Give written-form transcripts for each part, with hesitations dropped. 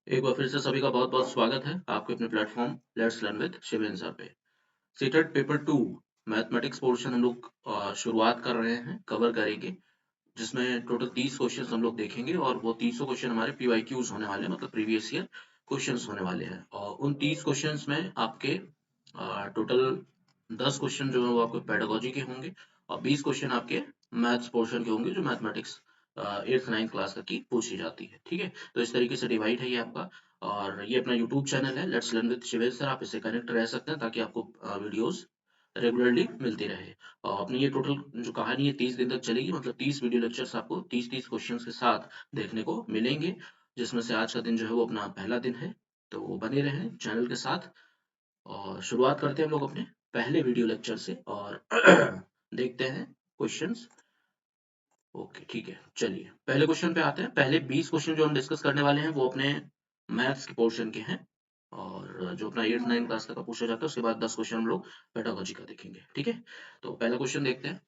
एक बार फिर से सभी का बहुत बहुत स्वागत है आपके अपने platform let's learn with Shiven sir पे। सीटेट पेपर 2 मैथमेटिक्स पोर्शन हम लोग शुरुआत कर रहे हैं, कवर करेंगे, जिसमें टोटल 30 क्वेश्चंस हम लोग देखेंगे और वो 30 क्वेश्चन हमारे पीवाईक्यूज होने वाले हैं, मतलब प्रीवियस ईयर क्वेश्चंस होने वाले हैं। और उन 30 क्वेश्चंस में आपके टोटल 10 क्वेश्चन जो है वो आपके पेडागोजी के होंगे और 20 क्वेश्चन आपके मैथ्स पोर्शन के होंगे, जो मैथमेटिक्स 8th 9th क्लास तक की पूछी जाती है। ठीक है, तो इस तरीके से डिवाइड है ये आपका। और ये अपना यूट्यूब चैनल है let's learn with Shivesh sir, आप इससे कनेक्ट रह सकते हैं ताकि आपको वीडियोस रेगुलरली मिलती रहे। और अपनी ये टोटल जो कहानी है 30 दिन तक चलेगी, मतलब 30 वीडियो लेक्चर्स आपको 30-30 क्वेश्चंस के साथ देखने को मिलेंगे, जिसमें से आज का दिन जो है वो अपना पहला दिन है। तो बने रहें चैनल के साथ और शुरुआत करते हैं हम लोग अपने पहले वीडियो लेक्चर से और देखते हैं क्वेश्चंस। ओके ठीक है, चलिए पहले क्वेश्चन पे आते हैं। पहले 20 क्वेश्चन जो हम डिस्कस करने वाले हैं वो अपने मैथ्स के पोर्शन के हैं और जो अपना 8th 9th क्लास तक का पूछा जाता है उसके बाद 10 क्वेश्चन हम लोग पेडागोजी का देखेंगे। ठीक है, तो पहला क्वेश्चन देखते हैं।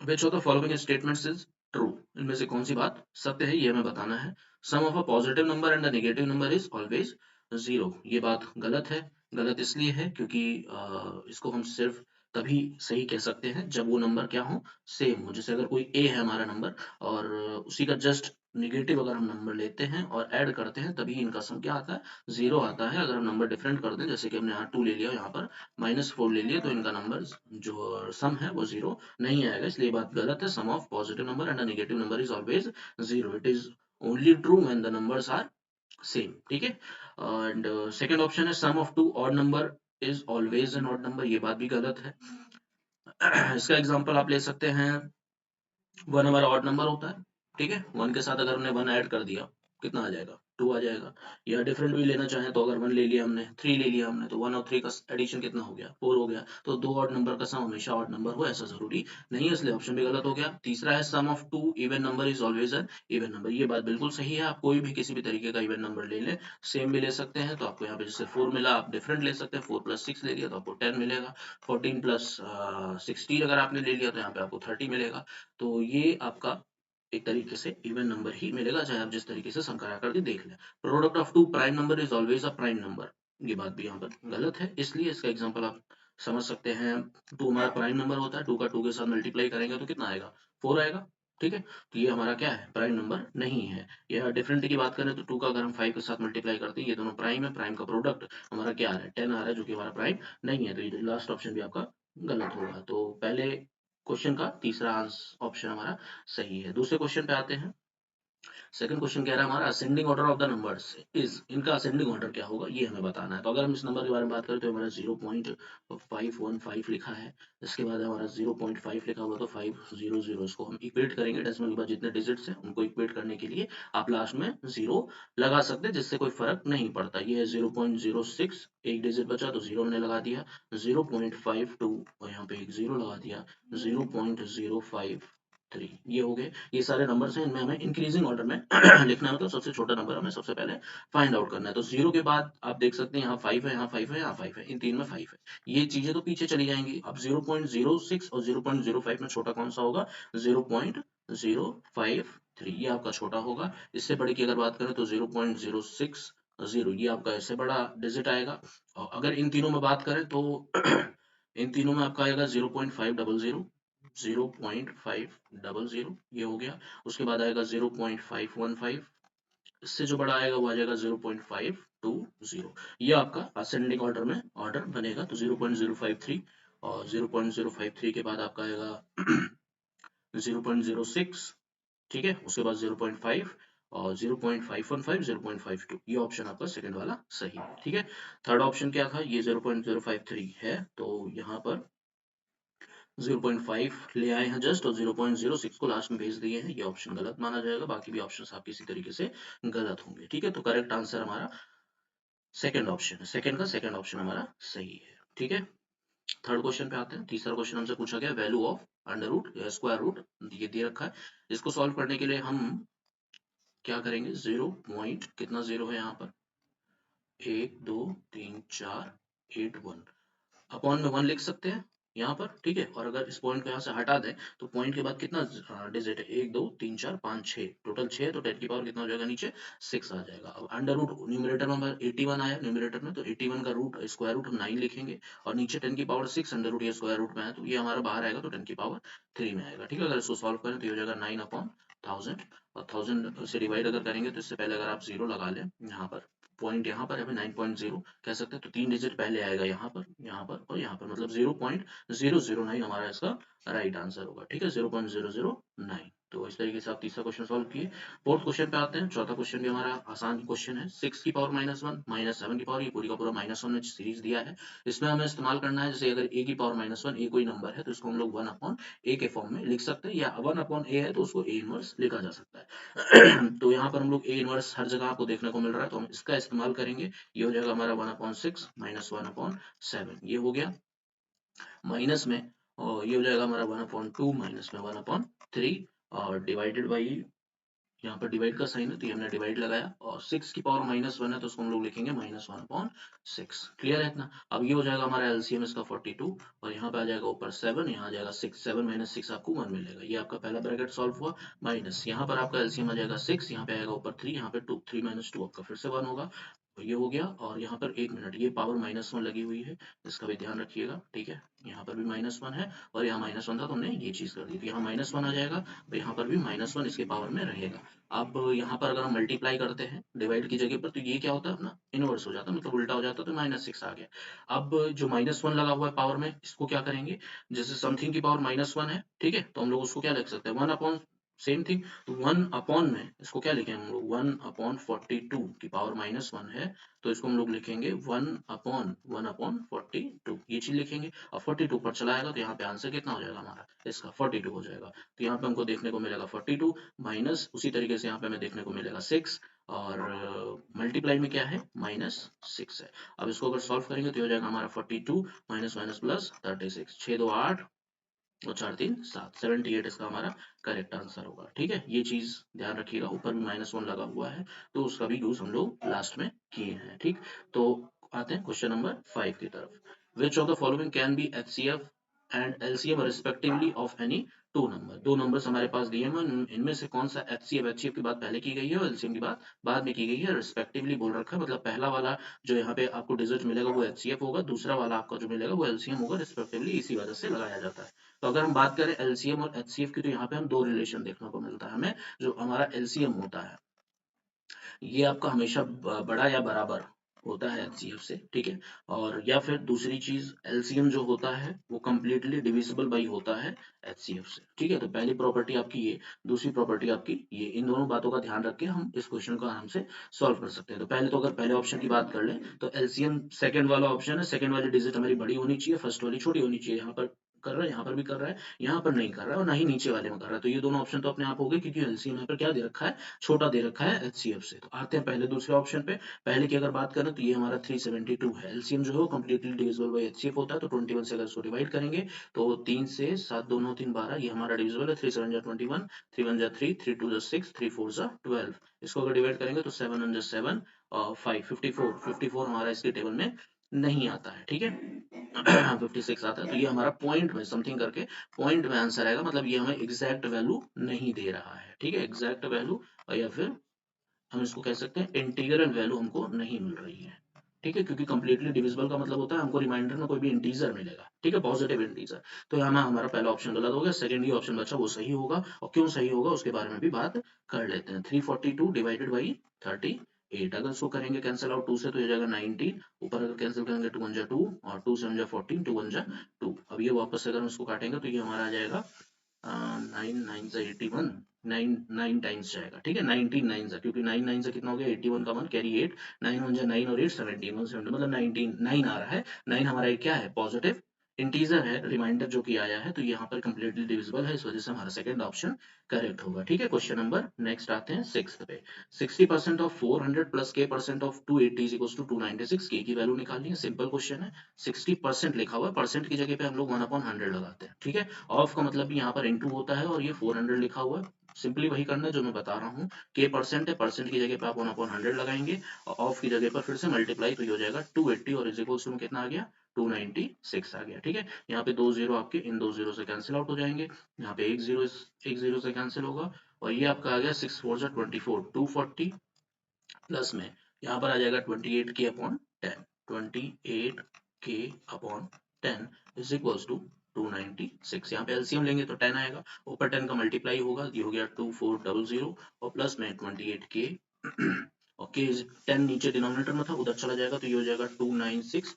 Which of the following statements is true? इनमें से कौन सी बात सत्य है, ये हमें बताना है। Sum of a positive number and a negative number is always zero. ये बात गलत है। गलत इसलिए है क्योंकि इसको हम सिर्फ तभी सही कह सकते हैं जब वो नंबर क्या हो, सेम हो। जैसे अगर कोई a है हमारा नंबर और उसी का जस्ट नेगेटिव अगर हम नंबर लेते हैं और ऐड करते हैं तभी इनका सम क्या आता है, जीरो आता है। अगर हम नंबर डिफरेंट कर दें, जैसे कि हमने यहाँ 2 ले लिया, यहाँ पर -4 ले लिया, तो इनका नंबर जो सम है वो जीरो नहीं आएगा, इसलिए ये बात गलत है। Sum of positive number and a negative number is always zero. It is only true when the numbers are same. ठीक है, एंड सेकंड ऑप्शन है sum of two odd number is always an odd number. ये बात भी गलत है। इसका example आप ले सकते हैं, वन हमारा ऑड नंबर होता है। ठीक है, वन के साथ अगर हमने वन ऐड कर दिया, कितना आ जाएगा, टू आ जाएगा। या डिफरेंट भी लेना चाहें तो अगर वन ले लिया हमने, थ्री ले लिया हमने, तो वन और थ्री का एडिशन कितना हो गया, फोर हो गया। तो दो ऑड नंबर का सम हमेशा ऑड नंबर हो ऐसा जरूरी नहीं है, इसलिए ऑप्शन भी गलत हो गया। तीसरा है sum of two even number is always an even number. ये बात बिल्कुल सही है। आप कोई भी किसी भी तरीके का इवन नंबर ले लें, सेम भी ले सकते हैं, तो आपको यहाँ पे जैसे फोर मिला, आप डिफरेंट ले सकते हैं। 4 + 6 ले लिया तो आपको 10 मिलेगा। 14 + 16 अगर आपने ले लिया तो यहाँ पे आपको 30 मिलेगा। तो ये आपका एक तरीके से इवन नंबर ही मिलेगा, चाहे आप जिस तरीके से संकरा करके देख लें। Product of two prime number is always a prime number. ये बात भी यहाँ पर गलत है, इसलिए इसका एग्जांपल आप समझ सकते हैं। टू हमारा प्राइम नंबर होता है, टू का टू के साथ मल्टीप्लाई करेंगे तो कितना आएगा, फोर आएगा। ठीक है, तो ये हमारा क्या है, प्राइम नंबर नहीं है। या डिफरेंट की बात करें तो टू का अगर हम 5 के साथ मल्टीप्लाई करते हैं, ये दोनों प्राइम है, प्राइम का प्रोडक्ट हमारा क्या आ रहा है, 10 आ रहा है, जो कि हमारा प्राइम नहीं है। तो ये लास्ट ऑप्शन भी आपका गलत होगा। तो पहले क्वेश्चन का तीसरा ऑप्शन हमारा सही है। दूसरे क्वेश्चन पे आते हैं। सेकंड क्वेश्चन कह रहा है हमारा ascending order of the numbers is, इनका असेंडिंग ऑर्डर क्या होगा ये हमें बताना है। तो अगर हम इस नंबर के बारे में बात करें तो हमारा 0.515 लिखा है, इसके बाद हमारा 0.5 लिखा हुआ, तो 500, इसको हम इक्वेट करेंगे डेसिमल के बाद जितने डिजिट्स हैं उनको इक्वेट करने के लिए आप लास्ट में जीरो लगा सकते हैं, जिससे कोई फर्क नहीं पड़ता। ये है 0.06, एक डिजिट बचा तो जीरो मैंने लगा दिया। 0.52 और यहाँ पे एक जीरो लगा दिया। 0.053 ये हो गए। ये सारे नंबर्स हैं, इनमें हमें इंक्रीजिंग ऑर्डर में लिखना है, मतलब सबसे छोटा नंबर हमें सबसे पहले फाइंड आउट करना है। तो जीरो के बाद आप देख सकते हैं यहाँ 5 है, यहाँ 5 है, यहाँ 5 है, इन तीन में 5 है। ये चीजें तो पीछे चली जाएंगी। अब 0.06 और 0.05 में छोटा कौन सा होगा, 0.053, ये आपका छोटा होगा। इससे बड़े की अगर बात करें तो 0.060, ये आपका इससे बड़ा डिजिट आएगा। और अगर इन तीनों में बात करें तो इन तीनों में आपका आएगा 0.500, 0.500, ये हो गया। उसके बाद आएगा 0.515, इससे जो बड़ा आएगा वो आ जाएगा 0.520। ये आपका असेंडिंग ऑर्डर में ऑर्डर बनेगा। तो 0.053 और 0.053 के बाद आपका आएगा 0.06। ठीक है, उसके बाद 0.5 और 0.515, 0.52, ये ऑप्शन आपका सेकंड वाला सही है। ठीक है, थर्ड ऑप्शन क्या था, ये 0.053 है, तो यहाँ पर 0.5 ले आए हैं जस्ट और 0.06 को लास्ट में भेज दिए हैं, ये ऑप्शन गलत माना जाएगा। बाकी भी ऑप्शंस आपके इसी तरीके से गलत होंगे। ठीक है, तो करेक्ट आंसर हमारा सेकंड ऑप्शन है। सेकंड का सेकंड ऑप्शन हमारा सही है। ठीक है, थर्ड क्वेश्चन पे आते हैं। तीसरा क्वेश्चन हमसे पूछा गया वैल्यू ऑफ अंडर रूट या स्क्वायर रूट, ये दे रखा है। इसको सॉल्व करने के लिए हम क्या करेंगे, जीरो पॉइंट कितना जीरो है यहाँ पर, 1 2 3 4 8 1 अपॉन में 1 लिख सकते हैं। यहाँ पर, ठीक है। और अगर इस पॉइंट को यहाँ से हटा दें तो पॉइंट के बाद कितना डिजिट है, 1 2 3 4 5 6, टोटल 6, तो 10 की पावर कितना हो जाएगा नीचे, 6 आ जाएगा। अब अंडर रूट न्यूमरेटर में हमारा 81 आया न्यूमरेटर में, तो 81 का रूट स्क्वायर रूट हम 9 लिखेंगे, और नीचे 10 की पावर 6 अंडर रूट ये स्क्वायर रूट में है, तो ये हमारा बाहर आएगा, तो 10 की पावर 3 में आएगा, ठीक है। अगर इसको सॉल्व करें तो ये हो जाएगा 9 अपॉन 1000, और 1000 से डिवाइड अगर करेंगे तो इससे पहले अगर आप जीरो लगा लें यहाँ पर, पॉइंट यहाँ पर है 9.0 कह सकते हैं, तो 3 डिजिट पहले आएगा यहाँ पर और यहाँ पर, मतलब 0.009 हमारा इसका राइट आंसर होगा, ठीक है, 0.009। तो इस तरीके से आप तीसरा क्वेश्चन सॉल्व किए। फोर्थ क्वेश्चन पे आते हैं। चौथा क्वेश्चन भी हमारा आसान क्वेश्चन है। 6 की पावर -1 -7 की पावर, ये पूरी का पूरा -1 में सीरीज दिया है। इसमें हमें इस्तेमाल करना है, जैसे अगर a की पावर -1 a कोई नंबर है तो इसको हम लोग 1 अपॉन a के फॉर्म में लिख सकते हैं, या 1 अपॉन a है तो उसको a इनवर्स लिखा जा सकता है। तो यहाँ पर हम लोग a इनवर्स हर जगह आपको देखने को मिल रहा है, तो हम इसका इस्तेमाल करेंगे। ये हो जाएगा हमारा 1/6 -1/7, ये हो गया माइनस में, और ये हो जाएगा हमारा 1/2 माइनस में 1/3, और डिवाइडेड बाई, यहाँ पर डिवाइड का साइन है तो ये हमने डिवाइड लगाया, और 6 की पावर -1 है तो उसको हम लोग लिखेंगे -1/6। क्लियर है इतना। अब ये हो जाएगा हमारा एलसीएम इसका 42, और यहाँ पे आ जाएगा ऊपर 7, यहाँ आ जाएगा 6, 7 माइनस 6 आपको 1 मिलेगा। ये आपका पहला ब्रैकेट सॉल्व हुआ। माइनस यहाँ पर आपका एलसीएम आ जाएगा 6, यहाँ पे आएगा ऊपर 3, यहाँ पे 2, 3 - 2 आपका फिर से 1 होगा। तो ये हो गया, और यहाँ पर 1 मिनट, ये पावर -1 लगी हुई है, इसका भी ध्यान रखिएगा, ठीक है। यहाँ पर भी -1 है, और यहाँ -1 था तो हमने ये चीज कर दी, तो यहाँ -1 आ जाएगा, तो यहाँ पर भी -1 इसके पावर में रहेगा। अब यहाँ पर अगर हम मल्टीप्लाई करते हैं डिवाइड की जगह पर, तो ये क्या होता है अपना इनवर्स हो जाता है, मतलब उल्टा हो जाता है, तो -6 आ गया। अब जो -1 लगा हुआ है पावर में, इसको क्या करेंगे, जैसे समथिंग की पावर -1 है, ठीक है, तो हम लोग उसको क्या लिख सकते हैं, 1 अपॉन सेम थिंग, तो 1 अपॉन में इसको क्या लिखेंगे हम लोग, 1/42 की पावर -1 है, तो इसको हम लोग लिखेंगे 1/42, ये चीज लिखेंगे। और 42 पर चलाएगा तो यहाँ पे आंसर कितना हो जाएगा हमारा, इसका 42 हो जाएगा। तो यहाँ पे हमको देखने को मिलेगा 42, माइनस उसी तरीके से यहाँ पे हमें देखने को मिलेगा 6, और मल्टीप्लाई में क्या है, -6 है। अब इसको अगर सॉल्व करेंगे तो ये हो जाएगा हमारा 42 माइनस माइनस प्लस 36, 6 2 8 और 4 3 7, 78 इसका हमारा करेक्ट आंसर होगा, ठीक है। ये चीज ध्यान रखिएगा, ऊपर भी -1 लगा हुआ है, तो उसका भी यूज हम लोग लास्ट में किए हैं, ठीक। तो आते हैं क्वेश्चन नंबर 5 की तरफ। विच of the following can be HCF and LCM respectively of any two number. दो नंबर्स हमारे पास दिए हैं, इनमें से कौन सा एचसीएफ की बात पहले की गई है और एलसीएम की बात बाद में की गई है, रिस्पेक्टिवली बोल रखा है, मतलब पहला वाला जो यहाँ पे आपको डिजिट मिलेगा वो एचसीएफ होगा, दूसरा वाला आपका जो मिलेगा वो एलसीएम होगा, रिस्पेक्टिवली इसी वजह से लगाया जाता है। तो अगर हम बात करें एलसीएम और एचसीएफ की, तो यहाँ पे हम दो रिलेशन देखने को मिलता है हमें। जो हमारा एलसीएम होता है ये आपका हमेशा बड़ा या बराबर होता है एचसीएफ से, ठीक है। और या फिर दूसरी चीज, एलसीएम जो होता है वो कम्प्लीटली डिविजिबल बाई होता है एचसीएफ से, ठीक है। तो पहली प्रॉपर्टी आपकी ये, दूसरी प्रॉपर्टी आपकी ये, इन दोनों बातों का ध्यान रख के हम इस क्वेश्चन को आराम से सॉल्व कर सकते हैं। तो पहले तो अगर पहले ऑप्शन की बात कर लें तो एलसीएम सेकंड वाला ऑप्शन है, सेकंड वाली डिजिट हमारी बड़ी होनी चाहिए, फर्स्ट वाली छोटी होनी चाहिए। यहाँ पर कर रहा है, यहाँ पर भी कर रहा है, यहाँ पर नहीं कर रहा है, और ना ही नीचे वाले में कर रहा है, तो ये दोनों ऑप्शन तो अपने आप हो गए, क्योंकि एलसीएम यहाँ पर क्या दे रखा है, छोटा दे रखा है एचसीएफ से। तो आते हैं पहले दूसरे ऑप्शन पे। पहले की अगर बात करें तो ये हमारा 372 है, एलसीएम जो है वो कम्प्लीटली डिविजिबल बाई एचसीएफ होता है, तो 21 से अगर इसको डिवाइड करेंगे तो 3 से 7 2 9 3 12, ये हमारा डिविजिबल है। 3 7 21, 3 1 3, 3 2 6, 3 4 12, इसको अगर डिवाइड करेंगे तो 7 1 7 और 5 54, 54 हमारा इसके टेबल में नहीं आता है, ठीक है। 56 आता है, तो ये हमारा पॉइंट में समथिंग करके पॉइंट में आंसर आएगा, मतलब ये हमें एग्जैक्ट वैल्यू नहीं दे रहा है, ठीक है, एग्जैक्ट वैल्यू, या फिर हम इसको कह सकते हैं इंटीग्रल वैल्यू हमको नहीं मिल रही है, ठीक है, क्योंकि कंप्लीटली डिविजिबल का मतलब होता है हमको रिमाइंडर में कोई भी इंटीजर मिलेगा, ठीक है, पॉजिटिव इंटीजर। तो यहाँ हमारा पहला ऑप्शन गलत हो गया, सेकंड ही ऑप्शन बचा वो सही होगा, और क्यों सही होगा उसके बारे में भी बात कर लेते हैं। 342 डिवाइडेड बाई 38, अगर इसको करेंगे कैंसिल आउट 2 से तो ये जाएगा 19, ऊपर अगर कैंसिल करेंगे 2 1 2 और 2 7 14, 2 1 2। अब ये वापस से अगर हम इसको काटेंगे तो ये हमारा आ जाएगा 9 9 से 81, 9 9 टाइम्स जाएगा, ठीक है, 19 9 से, क्योंकि 9 9 से कितना हो गया, 81 का 1 कैरी 8, 9 1 9 और 8 17, 170, मतलब 19 9 आ रहा है। 9 हमारा एक क्या है, पॉजिटिव इंटीजर है, रिमाइंडर जो कि आया है, तो यहाँ पर कंप्लीटली डिविजिबल है, इस वजह से हमारा सेकंड ऑप्शन करेक्ट होगा, ठीक है। क्वेश्चन नंबर नेक्स्ट आते हैं 6 पे। 60% of 400 plus K percent of 280 is equals to 296, K की वैल्यू निकालनी है, सिंपल क्वेश्चन है। 60% लिखा हुआ है, परसेंट की जगह पे हम लोग 1/100 लगाते हैं, ठीक है। ऑफ का मतलब भी यहाँ पर इनटू होता है, और ये 400 लिखा हुआ है, सिंपली वही करना है जो मैं बता रहा हूँ। के परसेंट है, परसेंट की जगह पे आप 1/100 लगाएंगे और ऑफ की जगह पर फिर से मल्टीप्लाई, तो ये हो जाएगा 280 और इज इक्वल्स टू कितना आ गया 296 आ गया। ठीक है, यहाँ पे 2 जीरो आपके इन 2 जीरो से कैंसिल आउट हो जाएंगे, यहाँ पे एक जीरो से कैंसिल होगा और ये आपका आ गया 6 4 24 240 प्लस में यहाँ पर आ जाएगा 28 के अपॉन 10, 28 के अपॉन 10 इज इक्वल्स टू 296। यहाँ पे एलसीएम लेंगे तो 10 आएगा, ऊपर 10 का मल्टीप्लाई होगा, ये हो गया 2400 और प्लस में 28 के और के 10 नीचे डिनोमिनेटर में था उधर चला जाएगा तो ये हो जाएगा 2960।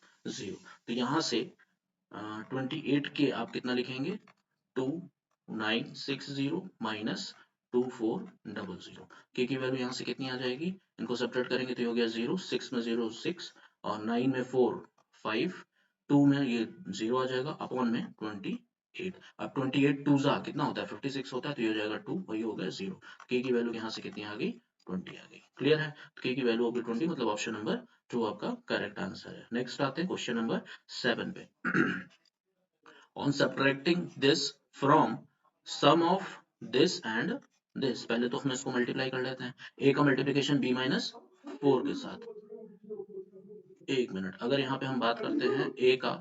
तो यहाँ से 28 के आप कितना लिखेंगे 2960 माइनस 2400, के की वैल्यू यहाँ से कितनी आ जाएगी, इनको सब्ट्रैक्ट करेंगे तो ये हो गया 0, 6 में 0 6 और 9 में 4 5, 2 में ये 0 आ जाएगा अपॉन में 28। अब 28 टू जा कितना होता है 56 होता है, तो ये हो जाएगा 2, वही हो गया 0। के की वैल्यू यहाँ से कितनी आ गई 20 आ गई। क्लियर है, तो के की वैल्यू होगी 20, मतलब ऑप्शन नंबर 2 आपका करेक्ट आंसर है। नेक्स्ट आते हैं क्वेश्चन नंबर 7 पे। On subtracting this from sum of this and this, पहले तो हम इसको मल्टीप्लाई कर लेते हैं, a का मल्टीप्लिकेशन b माइनस 4 के साथ। एक मिनट, अगर यहाँ पे हम बात करते हैं a का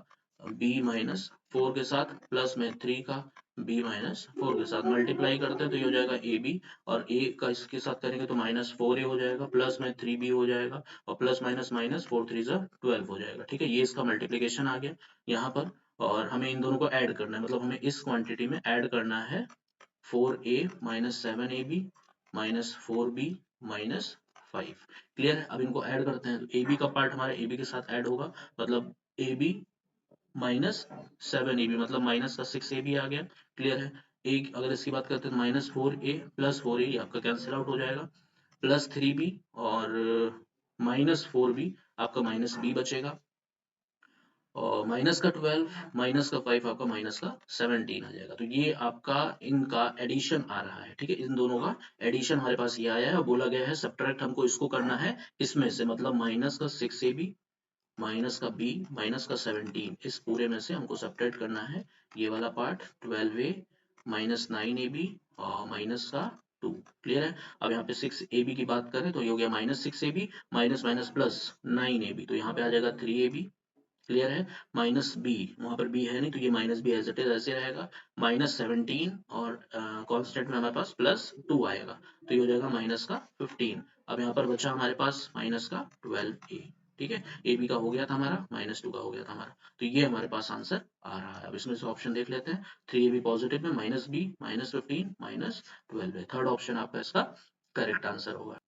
b माइनस 4 के साथ प्लस में 3 का b माइनस 4 के साथ मल्टीप्लाई करते हैं तो ये हो जाएगा ab, और a का इसके साथ करेंगे तो माइनस 4a हो जाएगा, प्लस में 3b हो जाएगा और प्लस माइनस माइनस 4 3 12 हो जाएगा। ठीक है, ये इसका मल्टीप्लिकेशन आ गया यहाँ पर, और हमें इन दोनों को ऐड करना है, मतलब हमें इस क्वांटिटी में ऐड करना है 4a minus 7ab minus 4b minus 5। Clear है, अब इनको ऐड करते हैं तो ab का पार्ट हमारा ab के साथ ऐड होगा, मतलब ab माइनस 7ab मतलब माइनस का 6ab आ गया। क्लियर है, एक अगर इसकी बात करते हैं तो माइनस 4a प्लस 4a ये आपका कैंसिल आउट हो जाएगा, प्लस 3b और माइनस 4b आपका माइनस b बचेगा, और माइनस का 12 माइनस का 5 आपका माइनस का 17 आ जाएगा। तो ये आपका इनका एडिशन आ रहा है। ठीक है, इन दोनों का एडिशन हमारे पास ये आया है और बोला गया है सब्ट्रैक्ट हमको इसको करना है इसमें से, मतलब माइनस का 6ab माइनस का b माइनस का 17, इस पूरे में से हमको सब्ट्रैक्ट करना है ये वाला पार्ट 12a माइनस 9ab और माइनस का 2। क्लियर है, अब यहाँ पे 6ab की बात करें तो ये हो गया minus 6ab minus minus plus 9ab, तो यहाँ पे आ जाएगा 3ab। क्लियर है, माइनस बी, वहां पर बी है नहीं तो ये minus B as it is ऐसे रहेगा, माइनस 17 और कांस्टेंट में हमारे पास प्लस 2 आएगा तो ये हो जाएगा माइनस का 15। अब यहाँ पर बचा हमारे पास माइनस का 12a। ठीक है, ए बी का हो गया था हमारा, माइनस 2 का हो गया था हमारा, तो ये हमारे पास आंसर आ रहा है। अब इसमें से ऑप्शन देख लेते हैं, 3ab पॉजिटिव में माइनस बी माइनस 15 माइनस 12 है, थर्ड ऑप्शन आपका इसका करेक्ट आंसर होगा।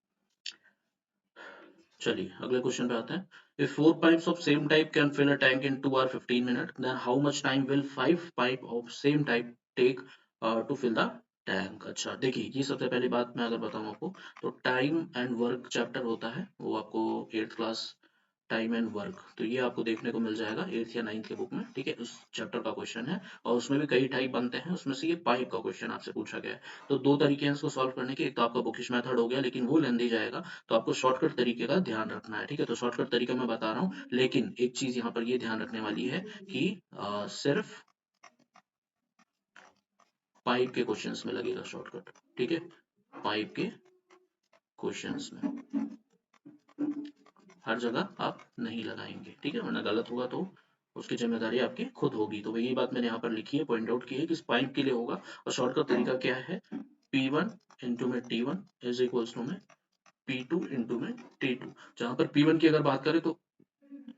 चलिए अगले क्वेश्चन पे आते हैं। If 4 pipes of same type can fill a tank in 2 hour 15 minutes, then how much time will 5 pipe of same type take to fill the tank? अच्छा देखिए, ये सबसे पहली बात मैं अगर बताऊं आपको तो टाइम एंड वर्क चैप्टर होता है, वो आपको 8th class time and work, तो ये आपको देखने को मिल जाएगा 8th या 9th के बुक में। ठीक है, उस चैप्टर का क्वेश्चन है और उसमें भी कई टाइप बनते हैं, उसमें से ये पाइप का क्वेश्चन आपसे पूछा गया है। तो दो तरीके हैं इसको सॉल्व करने के, एक तो आपका बुकिश मेथड हो गया लेकिन वो लेंदी जाएगा, तो आपको शॉर्टकट तरीके का ध्यान रखना है। ठीक है, तो शॉर्टकट तरीका मैं बता रहा हूँ, लेकिन एक चीज यहाँ पर ये ध्यान रखने वाली है कि सिर्फ पाइप के क्वेश्चंस में लगेगा शॉर्टकट। ठीक है, पाइप के क्वेश्चंस में हर जगह आप नहीं लगाएंगे। ठीक है, वरना गलत होगा तो उसकी जिम्मेदारी आपकी खुद होगी। तो यही बात मैंने यहाँ पर लिखी है, पॉइंट आउट की है कि इस पाइप के लिए होगा, और शॉर्टकट तरीका क्या है, P1 इंटू में T1 इज इक्वल्स टू में P2 इंटू में T2। जहां पर P1 की अगर बात करें तो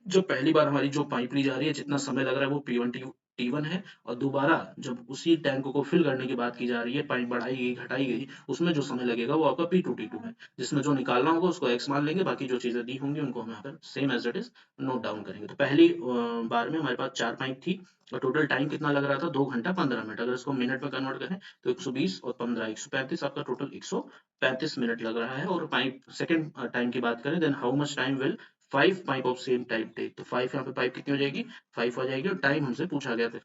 जो पहली बार हमारी जो पाइप ली जा रही है जितना समय लग रहा है वो P1 T1 है, और दोबारा जब उसी टैंक को फिल करने की बात की जा रही है, पाइप बढ़ाई गई घटाई गई, उसमें जो समय लगेगा वो आपका P2 T2 है, जिसमें जो निकालना होगा उसको x मान लेंगे, बाकी जो चीजें दी होंगी उनको हम यहाँ पर same as it is note down करेंगे। तो पहली बार में हमारे पास 4 पाइप थी और टोटल टाइम कितना लग रहा था 2 घंटा 15 मिनट, अगर इसको मिनट में कन्वर्ट करें तो 120 और 15 135, आपका टोटल 135 मिनट लग रहा है। और पाइप सेकंड टाइम की बात करें, then how much time will 5 pipe of same type take, तो 5 यहाँ पे पाइप कितनी हो जाएगी 5 हो जाएगी, और टाइम हमसे पूछा गया था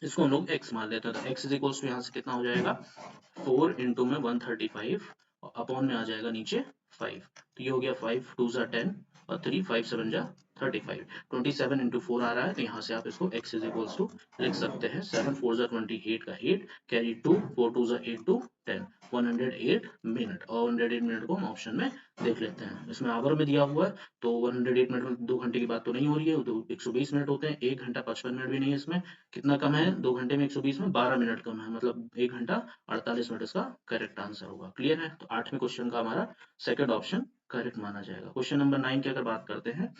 इसको हम लोग x मान लेते हैं, तो x इज इक्वल्स टू यहाँ से कितना हो जाएगा 4 इंटू में 135 और अपॉन में आ जाएगा नीचे 5, तो ये हो गया 5 2 जा 10 और 3 5 7 जा 35। 27 इंटू 4 आ रहा है, तो यहाँ से आप इसको x इज इक्वल्स टू लिख सकते हैं 7 4 जा 28 का 8 कैरी 2 4 2 जा 8 2 10 108 मिनट। और 108 मिनट को हम ऑप्शन में देख लेते हैं। इसमें आवर में दिया हुआ है, तो 108 मिनट में 2 घंटे की बात तो नहीं हो रही है, तो 120 मिनट होते हैं। 1 घंटा 55 मिनट भी नहीं है इसमें। कितना कम है 2 घंटे में 120 में? 12 मिनट कम है, मतलब 1 घंटा 48 मिनट इसका करेक्ट आंसर होगा। क्लियर है? तो 8वें क्वेश्चन का हमारा सेकंड ऑप्शन करेक्ट माना जाएगा। क्वेश्चन नंबर 9 की अगर बात करते हैं,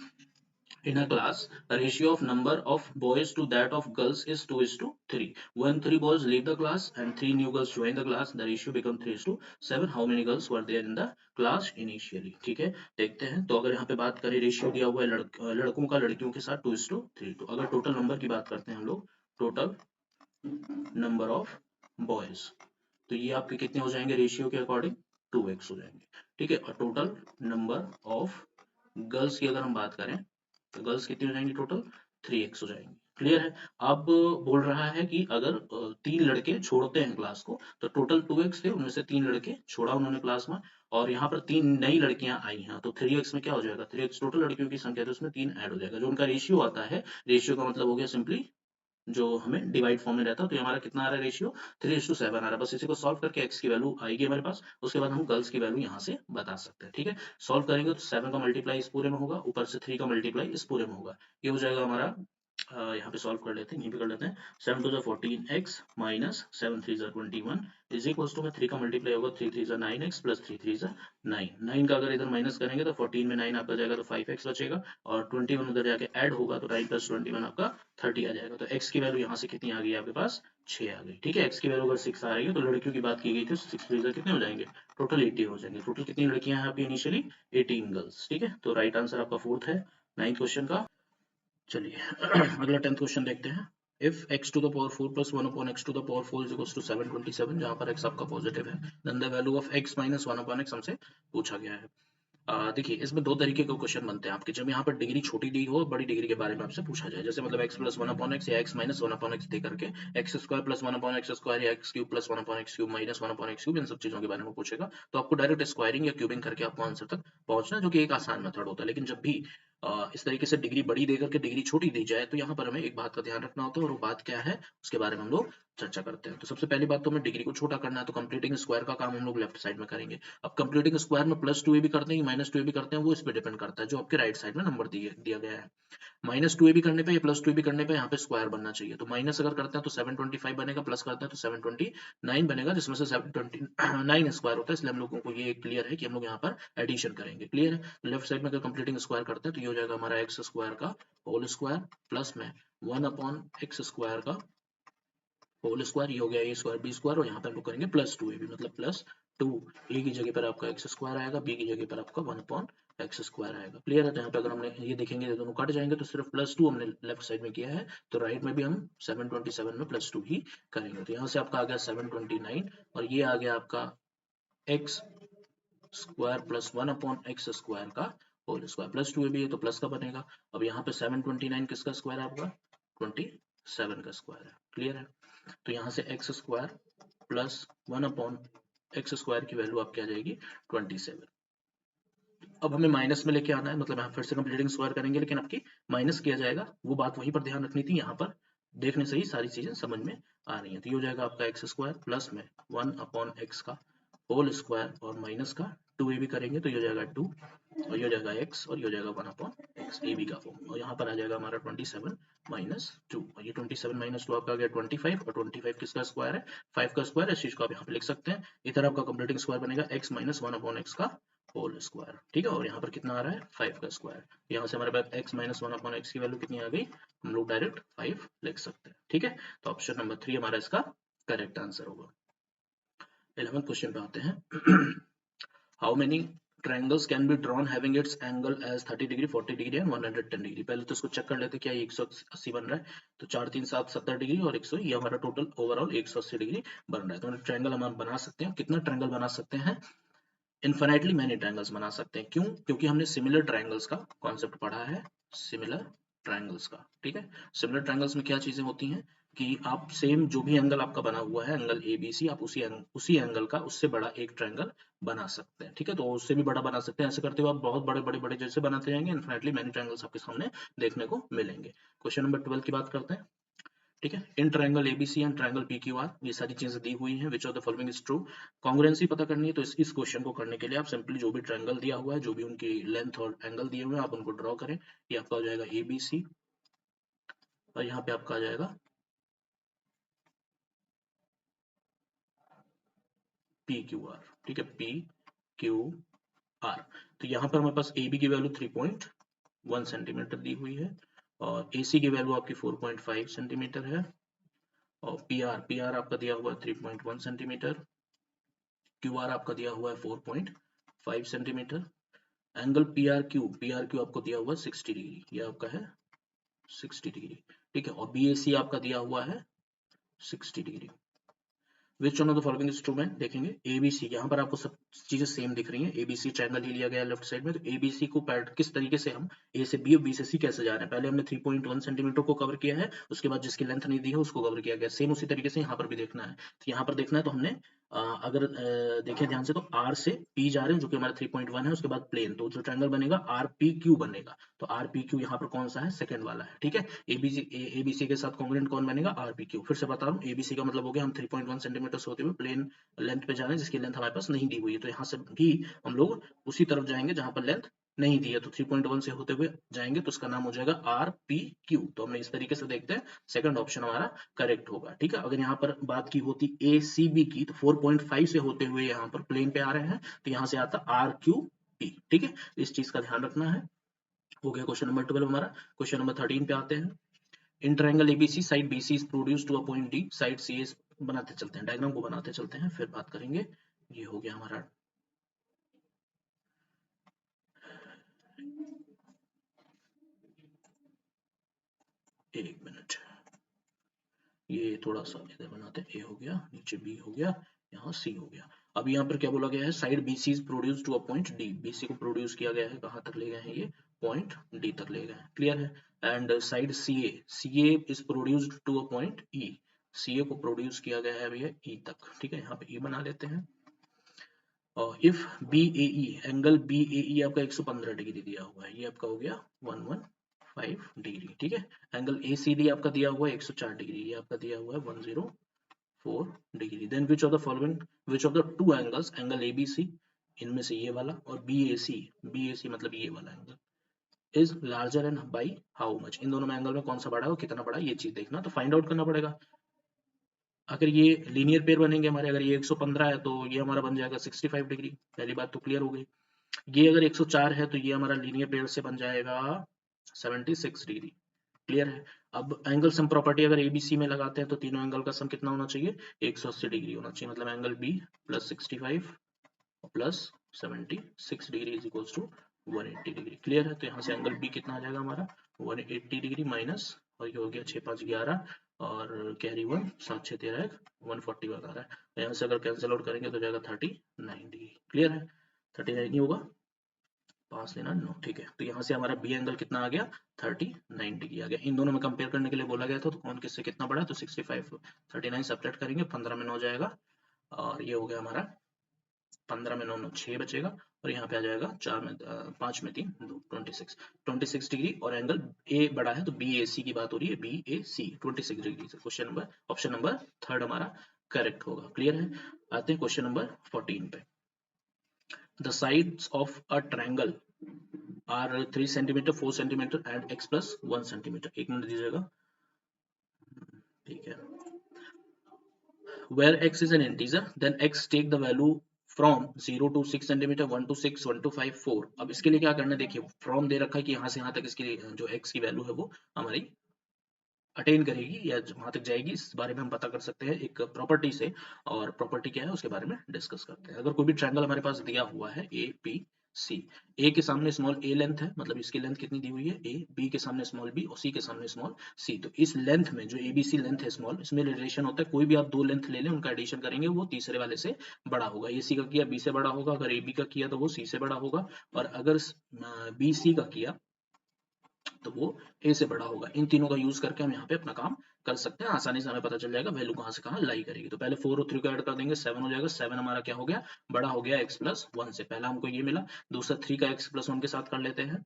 in a class, the ratio of number of boys to that of girls is 2 is to 3. When 3 boys leave the class and 3 new girls join the class, the ratio become 3 is to 7. How many girls were there in the class initially? ठीक है, देखते हैं। तो अगर यहाँ पे बात करें, रेशियो दिया हुआ है लड़कों का लड़कियों के साथ 2 is to 3। तो अगर टोटल नंबर की बात करते हैं हम लोग, टोटल नंबर ऑफ बॉयज, तो ये आपके कितने हो जाएंगे रेशियो के अकॉर्डिंग? 2x हो जाएंगे। ठीक है, और टोटल नंबर ऑफ गर्ल्स की अगर हम बात करें, तो गर्ल्स कितनी हो जाएंगी टोटल? 3x हो जाएंगी। क्लियर है? अब बोल रहा है कि अगर 3 लड़के छोड़ते हैं क्लास को, तो टोटल 2x थे, उनमें से 3 लड़के छोड़ा उन्होंने क्लास में, और यहाँ पर 3 नई लड़कियां आई हैं, तो 3x में क्या हो जाएगा? 3x टोटल लड़कियों की संख्या, तो उसमें 3 ऐड हो जाएगा। जो उनका रेशियो आता है, रेशियो का मतलब हो गया सिंपली जो हमें डिवाइड फॉर्म में रहता है, तो ये हमारा कितना आ रहा है रेशियो? 3:7 आ रहा है। बस इसी को सॉल्व करके x की वैल्यू आएगी हमारे पास, उसके बाद हम गर्ल्स की वैल्यू यहाँ से बता सकते हैं। ठीक है, सॉल्व करेंगे तो 7 का मल्टीप्लाई इस पूरे में होगा, ऊपर से 3 का मल्टीप्लाई इस पूरे में होगा। ये हो जाएगा हमारा, यहाँ पे सॉल्व कर लेते हैं, यहीं पे कर लेते हैं। 7 2 जा 14x माइनस 7 3 जा 21 इज इक्वल्स टू में 3 का मल्टीप्लाई होगा, 3 3 जा 9x प्लस 3 3 जा 9। 9 का अगर इधर माइनस करेंगे तो 14 में 9 आपका जाएगा तो 5x बचेगा, और 21 उधर जाके ऐड होगा तो 9 प्लस 21 आपका 30 आ जाएगा। तो x की वैल्यू यहाँ से कितनी आ गई आपके पास? 6 आ गई। ठीक है, x की वैल्यू अगर 6 आ रही है, तो लड़कियों की बात की गई थी, 6 3 जा कितने हो जाएंगे? टोटल 18 हो जाएंगे। टोटल कितनी लड़कियां हैं आपकी इनिशियली? 18 गर्ल्स। ठीक है, तो राइट आंसर आपका फोर्थ है 9th क्वेश्चन का। चलिए अगला 10th क्वेश्चन देखते हैं। If x to the power 4 plus 1 upon x to the power 4 is equals to 727, जहाँ पर x आपका पॉजिटिव है, then the value of x minus 1 upon x हमसे पूछा गया है। देखिए, इसमें 2 तरीके के क्वेश्चन बनते हैं आपके, जब यहाँ पर डिग्री छोटी दी हो, बड़ी डिग्री के बारे में आपसे पूछा जाए, जैसे मतलब x प्लस 1 अपॉन x या x माइनस 1 अपॉन x दे करके x square plus 1 upon x square या x cube plus 1 upon x cube minus 1 upon x cube, इन सब चीजों के बारे में पूछेगा, तो आपको डायरेक्ट स्क्वायरिंग या क्यूबिंग करके आपको आंसर तक पहुंचना है, जो कि एक आसान मेथड होता है। लेकिन जब भी इस तरीके से डिग्री बड़ी देकर के डिग्री छोटी दी जाए, तो यहाँ पर हमें एक बात का ध्यान रखना होता है, और वो बात क्या है उसके बारे में हम लोग चर्चा करते हैं। तो सबसे पहली बात, तो हमें डिग्री को छोटा करना है, तो कंप्लीटिंग स्क्वायर का काम हम लोग लेफ्ट साइड में करेंगे। अब कंप्लीटिंग स्क्वायर में प्लस 2a भी करते हैं, माइनस 2a भी करते हैं, वो इस पे डिपेंड करता है, जो आपके राइट साइड में नंबर दिया गया है। माइनस 2a भी करने पे या प्लस 2a भी करने पे यहाँ पे स्क्वायर बनना चाहिए। तो माइनस अगर करते हैं तो 725 बनेगा, प्लस करते हैं तो 729 बनेगा, जिसमें से 729 स्क्वायर होता है, इसलिए हम लोगों को ये क्लियर है कि हम लोग यहाँ पर एडिशन करेंगे। क्लियर है? लेफ्ट साइड में अगर कंप्लीटिंग स्क्वायर करते हैं, तो ये हो जाएगा हमारा एक्स स्क्वायर का होल स्क्वायर प्लस में 1 अपॉन एक्स स्क्वायर का होल स्क्वायर, ये हो गया ए स्क्वायर बी स्क्वायर, और यहाँ पे हम लोग करेंगे प्लस 2a भी, मतलब प्लस 2। ए की जगह पर आपका एक्स स्क्वायर आएगा, बी की जगह पर आपका 1 अपॉन एक्स स्क्वायर आएगा। क्लियर है? तो यहाँ पे अगर हमने ये देखेंगे तो दोनों कट जाएंगे, तो सिर्फ प्लस 2 हमने लेफ्ट साइड में किया है, तो राइट में भी हम 727 में प्लस 2 ही करेंगे। तो यहाँ से आपका आ गया 729, और ये आ गया आपका x square plus 1 upon x square का होल स्क्वायर, प्लस 2a भी है तो प्लस का बनेगा। अब यहाँ पे 729 किसका स्क्वायर है आपका? 27 का स्क्वायर है। क्लियर है? तो यहाँ से x square plus 1 upon x square की वैल्यू आपकी आ जाएगी 27। अब हमें माइनस में लेके आना है, मतलब यहाँ फिर से कंप्लीटिंग स्क्वायर करेंगे, लेकिन आपकी माइनस किया जाएगा, वो बात वहीं पर ध्यान रखनी थी, यहाँ पर देखने से ही सारी चीजें समझ में आ रही है। तो ये हो जाएगा आपका एक्स स्क्वायर प्लस में 1 अपॉन एक्स का होल स्क्वायर, और माइनस का 2a भी करेंगे तो ये हो जाएगा 2, और ये हो जाएगा x, और ये हो जाएगा 1 अपॉन एक्स ए बी का फॉर्म, और यहाँ पर आ जाएगा हमारा 27 माइनस 2, और ये 27 माइनस 2 आपका आ गया 25, और 25 किसका स्क्वायर है? 5 का स्क्वायर। इस चीज को आप यहाँ पे लिख सकते हैं। इधर आपका कंप्लीटिंग स्क्वायर बनेगा x माइनस 1 अपॉन एक्स का होल स्क्वायर। ठीक है, और यहाँ पर कितना आ रहा है? 5 का स्क्वायर। यहाँ से हमारे पास x माइनस 1 अपॉन एक्स की वैल्यू कितनी आ गई? हम लोग डायरेक्ट 5 लिख सकते हैं। ठीक है, तो ऑप्शन नंबर 3 हमारा इसका करेक्ट आंसर होगा। 11th क्वेश्चन पे आते हैं। How many triangles can be drawn having its angle as 30 degree 40 degree and 110 degree? पहले तो इसको चेक कर लेते हैं क्या ये 180 बन रहा है, तो 4 3 7 70 डिग्री और 100, ये हमारा टोटल ओवरऑल 180 डिग्री बन रहा है। तो ट्रायंगल हम बना सकते हैं। कितना ट्रायंगल बना सकते हैं? इनफाइनाइटली मैनी ट्रायंगल्स बना सकते हैं। क्यों? क्योंकि हमने सिमिलर ट्रायंगल्स का कॉन्सेप्ट पढ़ा है, सिमिलर ट्रायंगल्स का। ठीक है, सिमिलर ट्रायंगल्स में क्या चीजें होती हैं? कि आप सेम जो भी एंगल आपका बना हुआ है एंगल ABC, आप उसी एंगल का उससे बड़ा एक ट्रायंगल बना सकते हैं। ठीक है, तो उससे भी बड़ा बना सकते हैं। ऐसे करते हुए आप बहुत बड़े बड़े बड़े जैसे बनाते जाएंगे, इन्फिनिटली मैनी ट्रायंगल्स आपके सामने देखने को मिलेंगे। क्वेश्चन नंबर 12 की बात करते हैं। ठीक है, in triangle ABC and triangle PQR ये सारी चीजें दी हुई हैं। विच of the following is true. Congruency पता करनी है, तो इस क्वेश्चन को करने के लिए आप सिंपली जो भी ट्रायंगल दिया हुआ है, जो भी उनकी लेंथ और एंगल दिए हुए हैं, आप उनको ड्रॉ करें। ये आपका हो जाएगा ABC और यहाँ पे आपका आ जाएगा PQR। ठीक है, PQR। तो यहाँ पर हमारे पास AB की वैल्यू 3.1 सेंटीमीटर दी हुई है और AC की वैल्यू आपकी 4.5 सेंटीमीटर है और PR आपका दिया हुआ है 3.1 सेंटीमीटर। QR आपका दिया हुआ है 4.5 सेंटीमीटर। एंगल PRQ आपको दिया हुआ है 60 डिग्री, ये आपका है 60 डिग्री। ठीक है, और BAC आपका दिया हुआ है 60 degree. Which one of the following instrument देखेंगे। ABC, यहाँ पर आपको सब चीजें सेम दिख रही हैं। ABC ट्रायंगल ही लिया गया है लेफ्ट साइड में, तो ABC को पैट किस तरीके से हम A से B और B से C कैसे जा रहे हैं। पहले हमने 3.1 सेंटीमीटर को कवर किया है, उसके बाद जिसकी लेंथ नहीं दी है उसको कवर किया गया। सेम उसी तरीके से यहाँ पर भी देखना है। तो यहाँ पर देखना है तो हमने अगर देखें ध्यान से तो R से P जा रहे हैं जो कि हमारा 3.1 है, उसके बाद प्लेन, तो जो ट्रायंगल बनेगा RPQ बनेगा। तो RPQ यहाँ पर कौन सा है, सेकंड वाला है। ठीक है, ABC के साथ कॉन्ग्रुएंट कौन बनेगा, RPQ। फिर से बता रहा हूँ, ABC का मतलब हो गया हम 3.1 सेंटीमीटर से होते हुए प्लेन लेंथ पे जा रहे हैं जिसकी लेंथ हमारे पास नहीं दी हुई है, तो यहाँ से भी हम लोग उसी तरफ जाएंगे जहां पर लेंथ नहीं दी है, तो 3.1 से होते हुए जाएंगे तो उसका नाम हो जाएगा RPQ। तो हमने इस तरीके से देखते हैं, सेकंड ऑप्शन हमारा करेक्ट होगा। ठीक है, अगर यहाँ पर बात की होती ACB की, तो 4.5 से होते हुए यहाँ पर प्लेन पे आ रहे हैं, तो यहाँ से आता RQP। ठीक है, इस चीज का ध्यान रखना है। हो गया क्वेश्चन नंबर 12 हमारा। क्वेश्चन नंबर 13 पे आते हैं। In triangle ABC side BC is produced to a point D, side CA बनाते चलते हैं, डायग्राम को बनाते चलते हैं, फिर बात करेंगे। ये हो गया हमारा, एक मिनट, ये थोड़ा सा इधर बनाते हैं। A हो गया, नीचे B हो गया, यहाँ C हो गया। अब यहाँ पर क्या बोला गया है, side BC is produced to a point D, BC को प्रोड्यूस किया गया है, कहाँ तक ले गए हैं, ये पॉइंट D तक ले गए हैं। क्लियर है। And side CA is produced to a point E, CA को प्रोड्यूस किया गया है भैया E तक। ठीक है, यहाँ पे E बना लेते हैं। और इफ BAE, एंगल BAE आपका 115 डिग्री दिया हुआ है, ये आपका हो गया 115 डिग्री। ठीक है, एंगल ACD आपका दिया हुआ है 104 डिग्री, ये आपका दिया हुआ है 104 डिग्री। Then which of the two angles, angle ABC इनमें से ये वाला और BAC मतलब ये वाला angle is larger and by how much, इन दोनों में एंगल में कौन सा बड़ा है और कितना बड़ा है, ये चीज देखना। तो फाइंड आउट करना पड़ेगा। अगर ये लीनियर पेयर बनेंगे हमारे, अगर ये 115 है तो ये हमारा बन जाएगा 65 डिग्री, पहली बात तो क्लियर हो गई। ये अगर 104 है तो ये हमारा लीनियर पेयर से बन जाएगा 76 डिग्री। क्लियर है। अब एंगल सम प्रॉपर्टी अगर ABC में लगाते हैं तो तीनों एंगल का सम कितना होना चाहिए, 180 डिग्री होना चाहिए। मतलब angle B plus 65 plus 76 degree is equals to 180 degree. Clear है। तो यहाँ से एंगल B कितना आ जाएगा हमारा 180 डिग्री माइनस, और ये हो गया 6 5 11 और कैरी 1 7 6 13 141 आ रहा है। तो यहाँ से अगर कैंसिल आउट करेंगे तो जाएगा 39 डिग्री। क्लियर है, 39 नहीं होगा, पास लेना 9। ठीक है, तो यहाँ से हमारा B एंगल कितना आ गया 39 डिग्री आ गया। इन दोनों में कंपेयर करने के लिए बोला गया था, तो कौन किससे कितना बड़ा है, तो 65 39 सब्ट्रैक्ट करेंगे, 15 में 9 जाएगा और ये हो गया हमारा 15 में 9 9 6 बचेगा और यहाँ पे आ जाएगा 4 में 5 में 3 2 26 डिग्री। और एंगल A बड़ा है तो BAC की बात हो रही है, BAC 26 डिग्री से question number option number third हमारा करेक्ट होगा। क्लियर है। आते हैं क्वेश्चन नंबर 14 पे। The sides of a triangle are 3 centimetre 4 centimetre and x plus 1 centimetre. एक मिनट दीजिएगा। ठीक है, where x is an integer then x take the value from 0 to 6 cm, 1 to 6 1 to 5 4। अब इसके लिए क्या करना है, देखिए फ्रॉम दे रखा है कि यहाँ से यहाँ तक इसकी जो x की वैल्यू है वो हमारी अटेन करेगी या वहां तक जाएगी, इस बारे में हम पता कर सकते हैं एक प्रॉपर्टी से। और प्रॉपर्टी क्या है उसके बारे में डिस्कस करते हैं। अगर कोई भी ट्रायंगल हमारे पास दिया हुआ है APC, A के सामने स्मॉल a लेंथ है, मतलब इसकी लेंथ कितनी दी हुई है A, B के सामने स्मॉल b और C के सामने स्मॉल c, तो इस लेंथ में जो ABC लेंथ है स्मॉल, इसमें रिलेशन होता है कोई भी आप दो लेंथ ले लें उनका एडिशन करेंगे वो तीसरे वाले से बड़ा होगा। AC का किया B से बड़ा होगा, अगर AB का किया तो वो C से बड़ा होगा, और अगर BC का किया तो वो a से बड़ा होगा। इन तीनों का यूज करके हम यहाँ पे अपना काम कर सकते हैं, आसानी से हमें पता चल जाएगा वैल्यू कहाँ से कहाँ लाई करेगी। तो पहले 4 और 3 को ऐड कर देंगे, 7 हो जाएगा। 7 हमारा क्या हो गया, बड़ा हो गया x प्लस 1 से। पहला हमको ये मिला, दूसरा 3 का x प्लस 1 के साथ कर लेते हैं,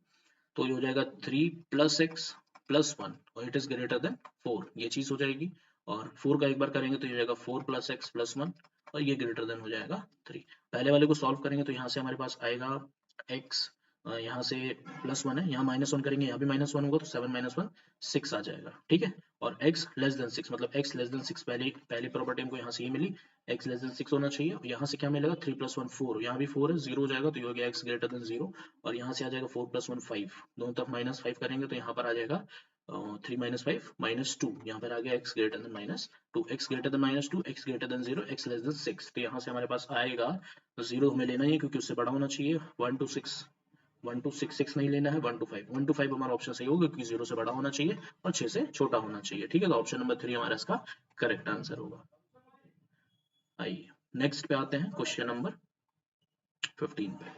तो ये हो जाएगा 3 प्लस x प्लस 1 और इट इज ग्रेटर देन 4, ये चीज हो जाएगी। और 4 का एक बार करेंगे तो ये हो जाएगा 4 प्लस x प्लस 1 और ये ग्रेटर देन हो जाएगा 3। पहले वाले को सॉल्व करेंगे तो यहाँ से हमारे पास आएगा x, यहाँ से +1 है, यहाँ -1 करेंगे, यहाँ भी -1 होगा, तो 7 - 1 6 आ जाएगा, ठीक है। और x लेस देन 6 मतलब x लेस देन 6, पहली प्रॉपर्टी हमको यहाँ से ये मिली, x लेस देन 6 होना चाहिए। और यहाँ से क्या मिलेगा, 3 + 1 4, यहाँ भी 4 है, 0 हो जाएगा, तो ये हो गया x ग्रेटर देन 0। और यहाँ से आ जाएगा 4 + 1 5, दोनों तरफ -5 करेंगे तो यहाँ पर आ जाएगा 3 - 5 -2, यहाँ पर आ गया x greater than -2, x greater than -2, x greater than 0, x less than 6। तो यहाँ से हमारे पास आएगा 0 हमें लेना ही है क्योंकि उससे बड़ा होना चाहिए, 1 to 6, 1 to 6 6 नहीं लेना है, 1 to 5, 1 to 5 हमारा ऑप्शन सही होगा क्योंकि 0 से बड़ा होना चाहिए और 6 से छोटा होना चाहिए, ठीक है। तो ऑप्शन नंबर 3 हमारा इसका करेक्ट आंसर होगा। आइए नेक्स्ट पे आते हैं, क्वेश्चन नंबर 15 पे।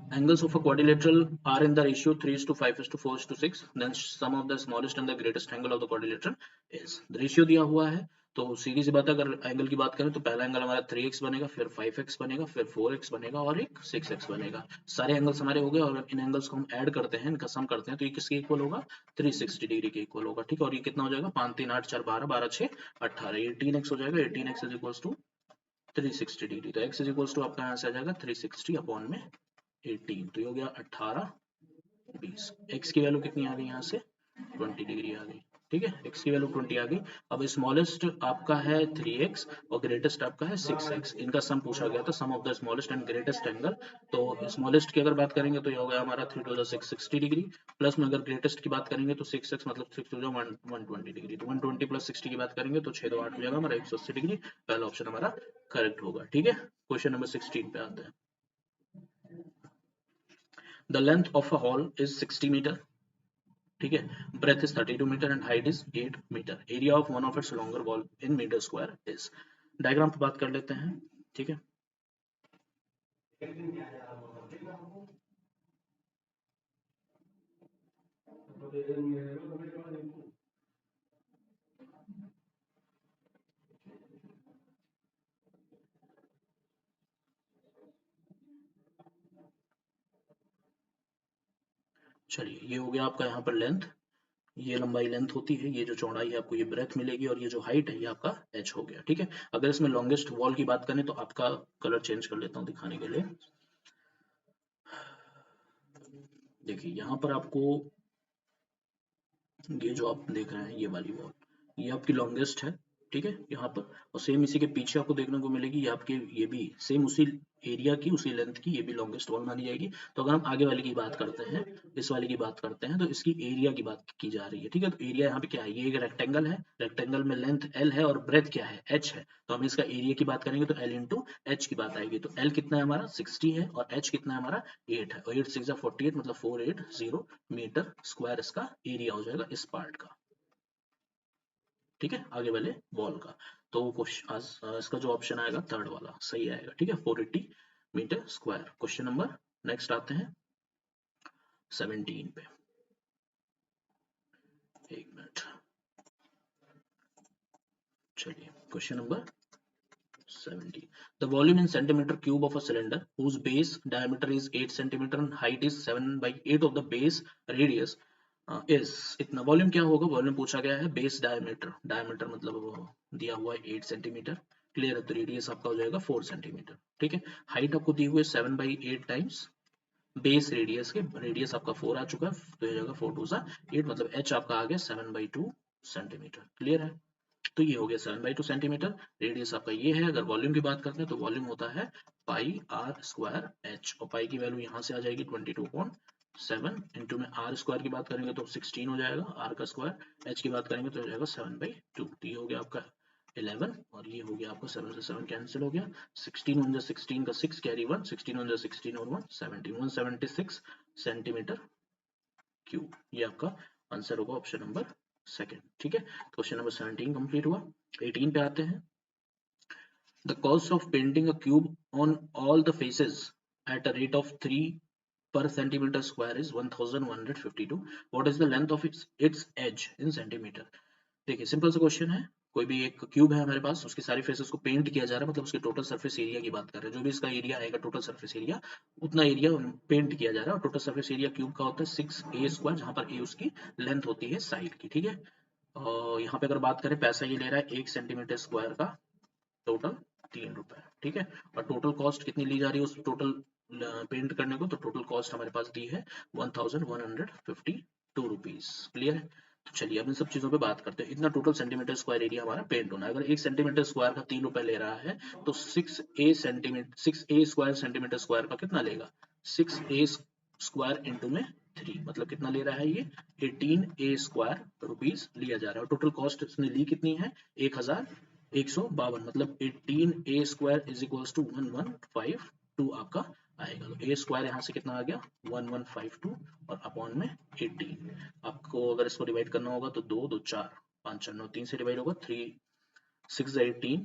Angles of a quadrilateral are in the ratio 3:5:4:6, then sum of the smallest and the greatest angle of the quadrilateral is। Ratio दिया हुआ है, तो सीधी सी बात है, अगर एंगल की बात करें तो पहला एंगल हमारा 3x बनेगा, फिर 5x बनेगा, फिर 4x बनेगा और एक 6x बनेगा। सारे एंगल्स हमारे हो गए और इन एंगल्स को हम ऐड करते हैं, इनका सम करते हैं, तो ये किसके इक्वल होगा, 360 डिग्री के इक्वल होगा, ठीक है। और ये कितना हो जाएगा, 5 3 8 4 12 12 6 18, 18x हो जाएगा। 18x is equal to 360 degree, तो x इज इक्वल टू आपका यहाँ से आ जाएगा 360 अपॉन में 18, तो ये हो गया 18 20। x की वैल्यू कितनी आ गई, यहाँ से 20 डिग्री आ गई, ठीक है, x की वैल्यू 20 आ गई। अब स्मॉलेस्ट आपका है 3x और ग्रेटेस्ट आपका है 6x, इनका सम पूछा गया था, sum of the smallest and greatest angle. तो स्मॉलेस्ट की अगर बात करेंगे तो ये हो गया हमारा 3 to the 6 60 डिग्री, प्लस में अगर ग्रेटेस्ट की बात करेंगे तो 6x मतलब 6 to the 120 डिग्री, तो 120 + 60 की बात करेंगे तो 6 2 8 हो जाएगा हमारा 180 डिग्री। पहला ऑप्शन हमारा करेक्ट होगा, ठीक है। क्वेश्चन नंबर 16 पे आते हैं। The length of a hall is 60 meter, ठीक है, breadth is 32 meter and height is 8 meter, area of one of its longer wall in meter square is। Diagram पे बात कर लेते हैं, ठीक है। चलिए ये हो गया आपका यहाँ पर लेंथ, ये लंबाई लेंथ होती है, ये जो चौड़ाई है आपको ये ब्रेथ मिलेगी और ये जो हाइट है ये आपका एच हो गया, ठीक है। अगर इसमें लॉन्गेस्ट वॉल की बात करें तो आपका कलर चेंज कर लेता हूँ दिखाने के लिए। देखिए यहाँ पर आपको ये जो आप देख रहे हैं ये वाली वॉल, ये आपकी लॉन्गेस्ट है, ठीक है यहाँ पर। और सेम इसी के पीछे आपको देखने को मिलेगी, ये आपके ये भी सेम उसी एरिया की उसी लेंथ की, ये भी लॉन्गेस्ट वॉल मानी जाएगी। तो अगर हम आगे वाली की बात करते हैं, इस वाली की बात करते हैं, तो इसकी एरिया की बात की जा रही है, ठीक है। तो एरिया यहाँ पे क्या है, ये एक रेक्टेंगल है, रेक्टेंगल में लेंथ एल है और ब्रेथ क्या है, एच है। तो हम इसका एरिया की बात करेंगे तो एल इंटू एच की बात आएगी। तो एल कितना है हमारा 60 है और एच कितना है हमारा 8 है, और 8 6 48 मतलब 480 मीटर स्क्वायर इसका एरिया हो जाएगा इस पार्ट का, ठीक है, आगे वाले वॉल का। तो इसका जो ऑप्शन आएगा थर्ड वाला सही आएगा, ठीक है, 480 metre square. Question number next आते हैं 17 पे, एक मिनट। चलिए question number 17, the volume in centimeter cube of a cylinder whose base diameter is 8 centimeter and height is 7/8 of the base radius is। इतना वॉल्यूम क्या होगा, वॉल्यूम पूछा गया है बेस डायमीटर, डायमीटर मतलब वो दिया हुआ है 8 सेंटीमीटर, क्लियर है, तो रेडियस आपका हो जाएगा 4 सेंटीमीटर, ठीक है। हाइट आपको दी हुई है 7/8 टाइम्स बेस रेडियस के, रेडियस आपका 4 आ चुका है, तो हो जाएगा 4 2 8 मतलब h आपका आ गया 7/2 सेंटीमीटर, क्लियर है। तो ये हो गया 7/2 सेंटीमीटर, रेडियस आपका ये है। अगर वॉल्यूम की बात करते हैं तो वॉल्यूम होता है पाई आर स्क्वायर एच, और पाई की वैल्यू यहाँ से आ जाएगी 22.7 इंटू में आर स्क्वायर की बात करेंगे तो 16 हो जाएगा आर का स्क्वायर, एच की बात करेंगे तो हो जाएगा 7/2, तो ये हो गया आपका 11 और ये हो गया आपका 7 से 7 कैंसिल हो गया, 16 1 16 का 6 कैरी 1, 16 1 16 और 1 17 176 सेंटीमीटर क्यूब, ये आपका आंसर होगा ऑप्शन नंबर सेकंड, ठीक है। क्वेश्चन नंबर 17 कंप्लीट हुआ। 18 पे आते हैं। The cost of painting a cube on all the faces at a rate of 3 per centimeter square is 1152. What is the length of its edge in centimeter? देखिए simple सा question है, कोई भी एक क्यूब है हमारे पास, उसकी सारी फेसेस को पेंट किया जा रहा है, मतलब उसके टोटल सरफेस एरिया की बात कर रहे हैं, जो भी इसका एरिया आएगा टोटल सरफेस एरिया, उतना एरिया पेंट किया जा रहा है। और टोटल सरफेस एरिया क्यूब का होता है 6a स्क्वायर, जहां पर a उसकी लेंथ होती है साइड की, ठीक है। और यहाँ पे अगर बात करें, पैसा ये ले रहा है 1 सेंटीमीटर स्क्वायर का, टोटल 3 रुपए, ठीक है। और टोटल कॉस्ट कितनी ली जा रही है उस टोटल पेंट करने को, तो टोटल कॉस्ट हमारे पास दी है 1152 रुपीज। क्लियर है? तो चलिए अब इन सब चीजों पे बात करते हैं। इतना टोटल सेंटीमीटर स्क्वायर एरिया हमारा पेंट होना है। अगर 1 सेंटीमीटर स्क्वायर का 3 रुपए ले रहा है, तो 6a स्क्वायर सेंटीमीटर स्क्वायर का कितना लेगा, 6a स्क्वायर इंटू में 3, मतलब कितना ले रहा है ये 18a स्क्वायर रुपीज लिया जा रहा है। और टोटल कॉस्ट इसने ली कितनी है, 1152, मतलब 18a square is equals to 1152 आपका आएगा। तो a स्क्वायर यहाँ से कितना आ गया 1152 और अपॉन में 18। आपको अगर इसको डिवाइड करना होगा तो 2 2 4 5 4 9 3 से डिवाइड होगा, 3 6 18,